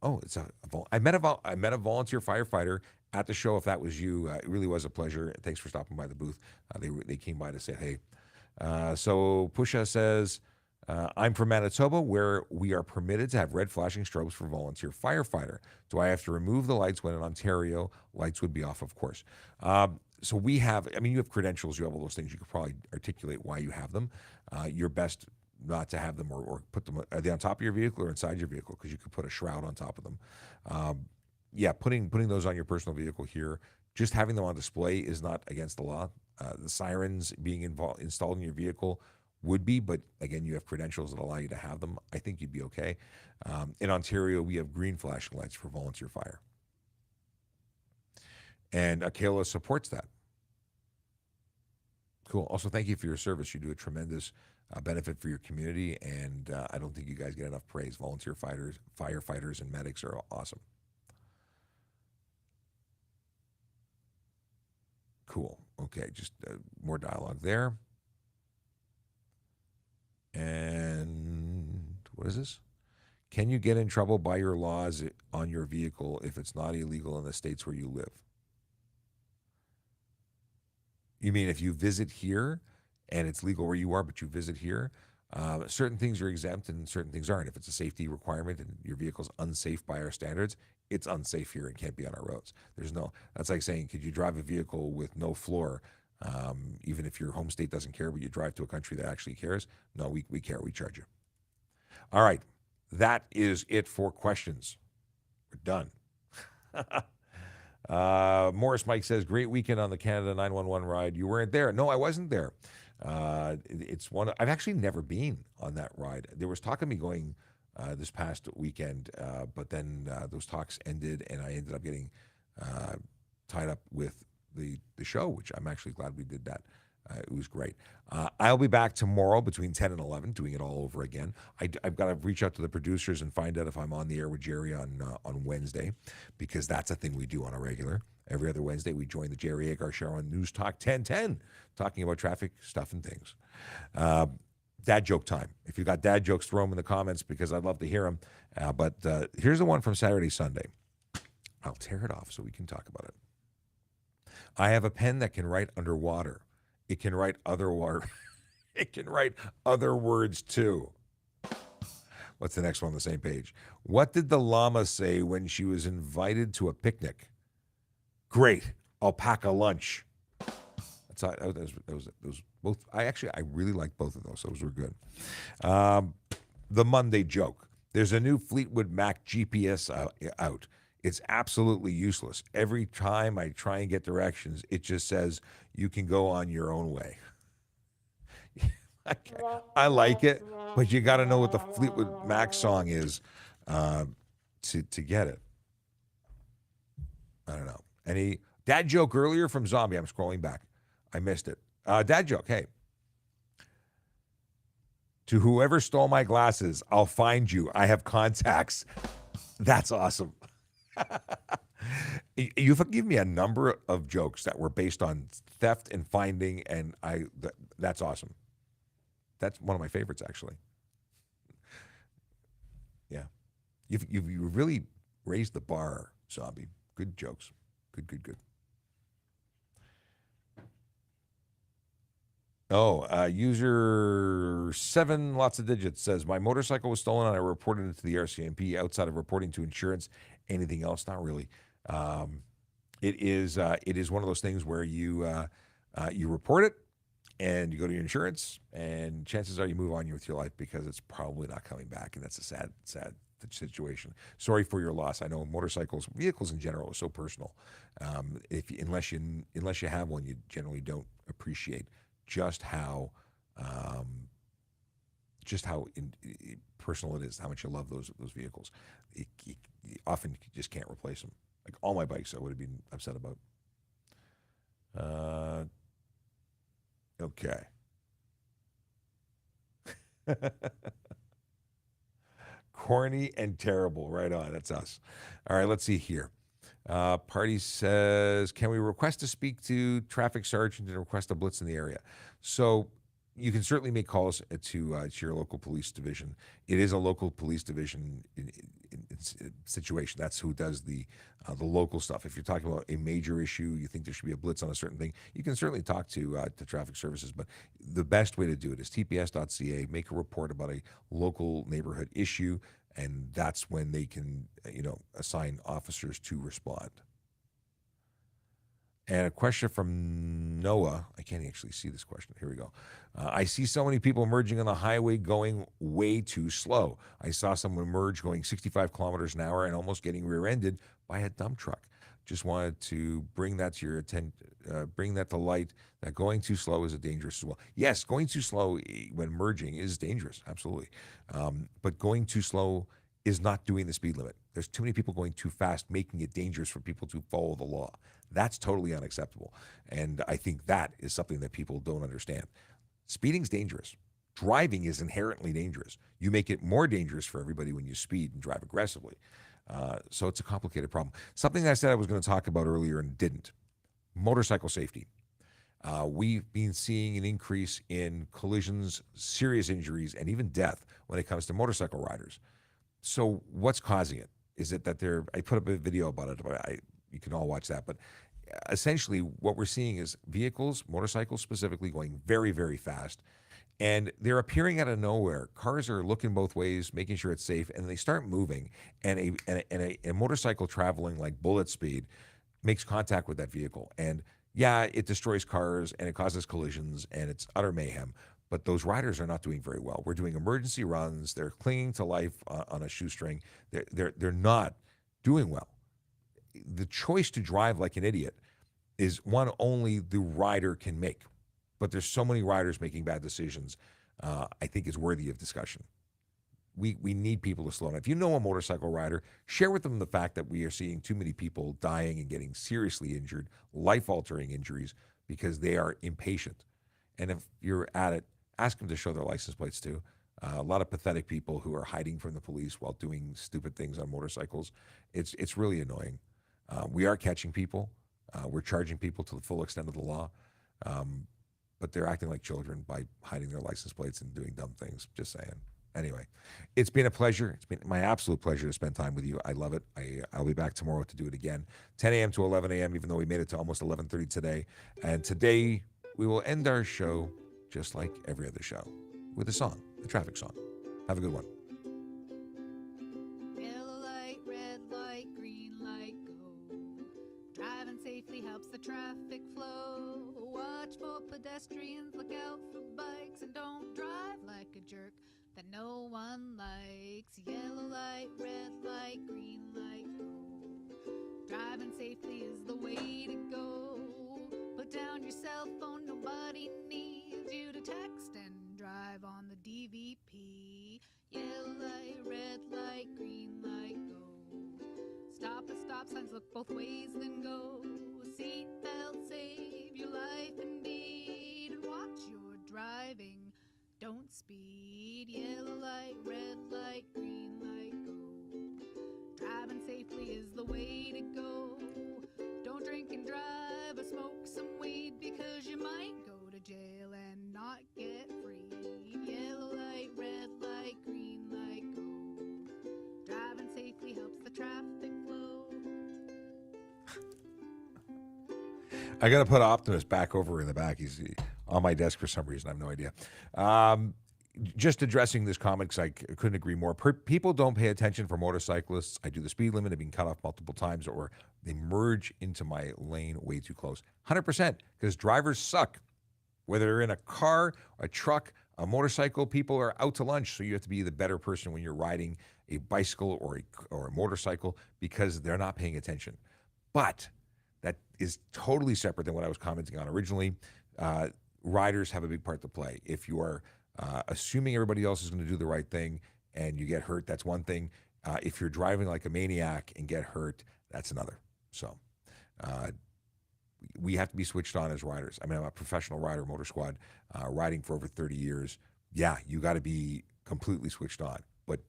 I met a volunteer firefighter at the show. If that was you, it really was a pleasure. Thanks for stopping by the booth. They came by to say hey. So Pusha says, I'm from Manitoba, where we are permitted to have red flashing strobes for volunteer firefighter. Do I have to remove the lights when in Ontario? Lights would be off, of course. So we have, you have credentials, you have all those things. You could probably articulate why you have them. You're best not to have them or put them, are they on top of your vehicle or inside your vehicle? Because you could put a shroud on top of them. yeah, putting those on your personal vehicle here, just having them on display is not against the law. The sirens being installed in your vehicle would be, but again, you have credentials that allow you to have them. I think you'd be okay. In Ontario, we have green flashing lights for volunteer fire, and Kayla supports that. Cool. Also, thank you for your service. You do a tremendous benefit for your community, and I don't think you guys get enough praise. Volunteer fighters, firefighters, and medics are awesome. Cool. Okay, just more dialogue there. And what is this? Can you get in trouble by your laws on your vehicle if it's not illegal in the states where you live? You mean if you visit here and it's legal where you are, but you visit here? Certain things are exempt and certain things aren't. If it's a safety requirement and your vehicle's unsafe by our standards, it's unsafe here and can't be on our roads. That's like saying, could you drive a vehicle with no floor, even if your home state doesn't care, but you drive to a country that actually cares? No, we care. We charge you. All right. That is it for questions. We're done. Morris Mike says, great weekend on the Canada 911 ride. You weren't there. No, I wasn't there. It's one I've actually never been on that ride. There was talk of me going this past weekend, but then those talks ended, and I ended up getting tied up with the show, which I'm actually glad we did that. It was great. I'll be back tomorrow between 10 and 11 doing it all over again. I've got to reach out to the producers and find out if I'm on the air with Jerry on Wednesday, because that's a thing we do on a regular. Every other Wednesday, we join the Jerry Agar Show on News Talk 1010, talking about traffic stuff and things. Dad joke time. If you've got dad jokes, throw them in the comments because I'd love to hear them. But here's the one from Saturday, Sunday. I'll tear it off so we can talk about it. I have a pen that can write underwater. It can write other water. It can write other words too. What's the next one on the same page? What did the llama say when she was invited to a picnic? Great, I'll pack a lunch. Those both. I really like both of those. Those were good. The Monday joke. There's a new Fleetwood Mac GPS out. It's absolutely useless. Every time I try and get directions, it just says, you can go on your own way. I like it, but you got to know what the Fleetwood Mac song is to get it. I don't know. Any dad joke earlier from Zombie? I'm scrolling back. I missed it. Dad joke, hey. To whoever stole my glasses, I'll find you. I have contacts. That's awesome. You've given me a number of jokes that were based on theft and finding, and that's awesome. That's one of my favorites, actually. Yeah, you really raised the bar, Zombie. Good jokes. Good. Oh, user 7 lots of digits says, my motorcycle was stolen and I reported it to the RCMP. Outside of reporting to insurance, anything else? Not really. It is one of those things where you report it and you go to your insurance, and chances are you move on with your life because it's probably not coming back, and that's a sad situation. Sorry for your loss. I know vehicles in general are so personal. Unless you have one, you generally don't appreciate just how personal it is, how much you love those vehicles. You often just can't replace them. Like all my bikes, I would have been upset about. Okay. Corny and terrible. Right on. That's us. All right, let's see here. Party says, can we request to speak to traffic sergeant and request a blitz in the area? So you can certainly make calls to your local police division. It is a local police division situation. That's who does the local stuff. If you're talking about a major issue, you think there should be a blitz on a certain thing, you can certainly talk to traffic services. But the best way to do it is tps.ca, make a report about a local neighborhood issue, and that's when they can, assign officers to respond. And a question from Noah. I can't actually see this question. Here we go. I see so many people merging on the highway going way too slow. I saw someone merge going 65 kilometers an hour and almost getting rear-ended by a dump truck. Just wanted to bring that to your attention, bring that to light, that going too slow is dangerous as well. Yes, going too slow when merging is dangerous, absolutely. But going too slow is not doing the speed limit. There's too many people going too fast, making it dangerous for people to follow the law. That's totally unacceptable. And I think that is something that people don't understand. Speeding's dangerous. Driving is inherently dangerous. You make it more dangerous for everybody when you speed and drive aggressively. So it's a complicated problem. Something I said I was going to talk about earlier and didn't. Motorcycle safety. We've been seeing an increase in collisions, serious injuries, and even death when it comes to motorcycle riders. So what's causing it? Is it that I put up a video about it, but you can all watch that. But essentially what we're seeing is vehicles, motorcycles specifically, going very, very fast. And they're appearing out of nowhere. Cars are looking both ways, making sure it's safe, and they start moving. And a motorcycle traveling like bullet speed makes contact with that vehicle. And yeah, it destroys cars and it causes collisions and it's utter mayhem. But those riders are not doing very well. We're doing emergency runs. They're clinging to life on a shoestring. They're not doing well. The choice to drive like an idiot is one only the rider can make. But there's so many riders making bad decisions, I think is worthy of discussion. We need people to slow down. If you know a motorcycle rider, share with them the fact that we are seeing too many people dying and getting seriously injured, life-altering injuries, because they are impatient. And if you're at it, ask them to show their license plates too. A lot of pathetic people who are hiding from the police while doing stupid things on motorcycles. It's really annoying. We are catching people. We're charging people to the full extent of the law. But they're acting like children by hiding their license plates and doing dumb things. Just saying. Anyway, it's been a pleasure. It's been my absolute pleasure to spend time with you. I love it. I'll be back tomorrow to do it again, 10 a.m. to 11 a.m., even though we made it to almost 11:30 today. And today we will end our show just like every other show with a song, a traffic song. Have a good one. Yellow light, red light, green light, go. Driving safely helps the traffic flow. Watch for pedestrians, look out for bikes, and don't drive like a jerk that no one likes. Yellow light, red light, green light, go. Driving safely is the way to go. Put down your cell phone, nobody needs you to text and drive on the DVP. Yellow light, red light, green light, go. Stop at stop signs, look both ways, then go. Seatbelt, save your life indeed. And watch your driving, don't speed. Yellow light, red light, green light, go. Driving safely is the way to go. Don't drink and drive or smoke some weed, because you might go to jail and not get free. Yellow light, red light, green light, go. Driving safely helps the traffic flow. I got to put Optimus back over in the back. He's on my desk for some reason. I have no idea. Just addressing this comment, because I couldn't agree more. People don't pay attention for motorcyclists. I do the speed limit. I've been cut off multiple times, or they merge into my lane way too close. 100%, because drivers suck. Whether they're in a car, a truck, a motorcycle, people are out to lunch. So you have to be the better person when you're riding a bicycle or a motorcycle, because they're not paying attention. But that is totally separate than what I was commenting on originally. Riders have a big part to play. If you are assuming everybody else is going to do the right thing and you get hurt, that's one thing. If you're driving like a maniac and get hurt, that's another. So we have to be switched on as riders. I mean, I'm a professional rider, motor squad, riding for over 30 years. Yeah, you got to be completely switched on, but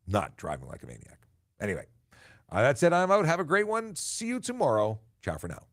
not driving like a maniac. Anyway, that's it. I'm out. Have a great one. See you tomorrow. Ciao for now.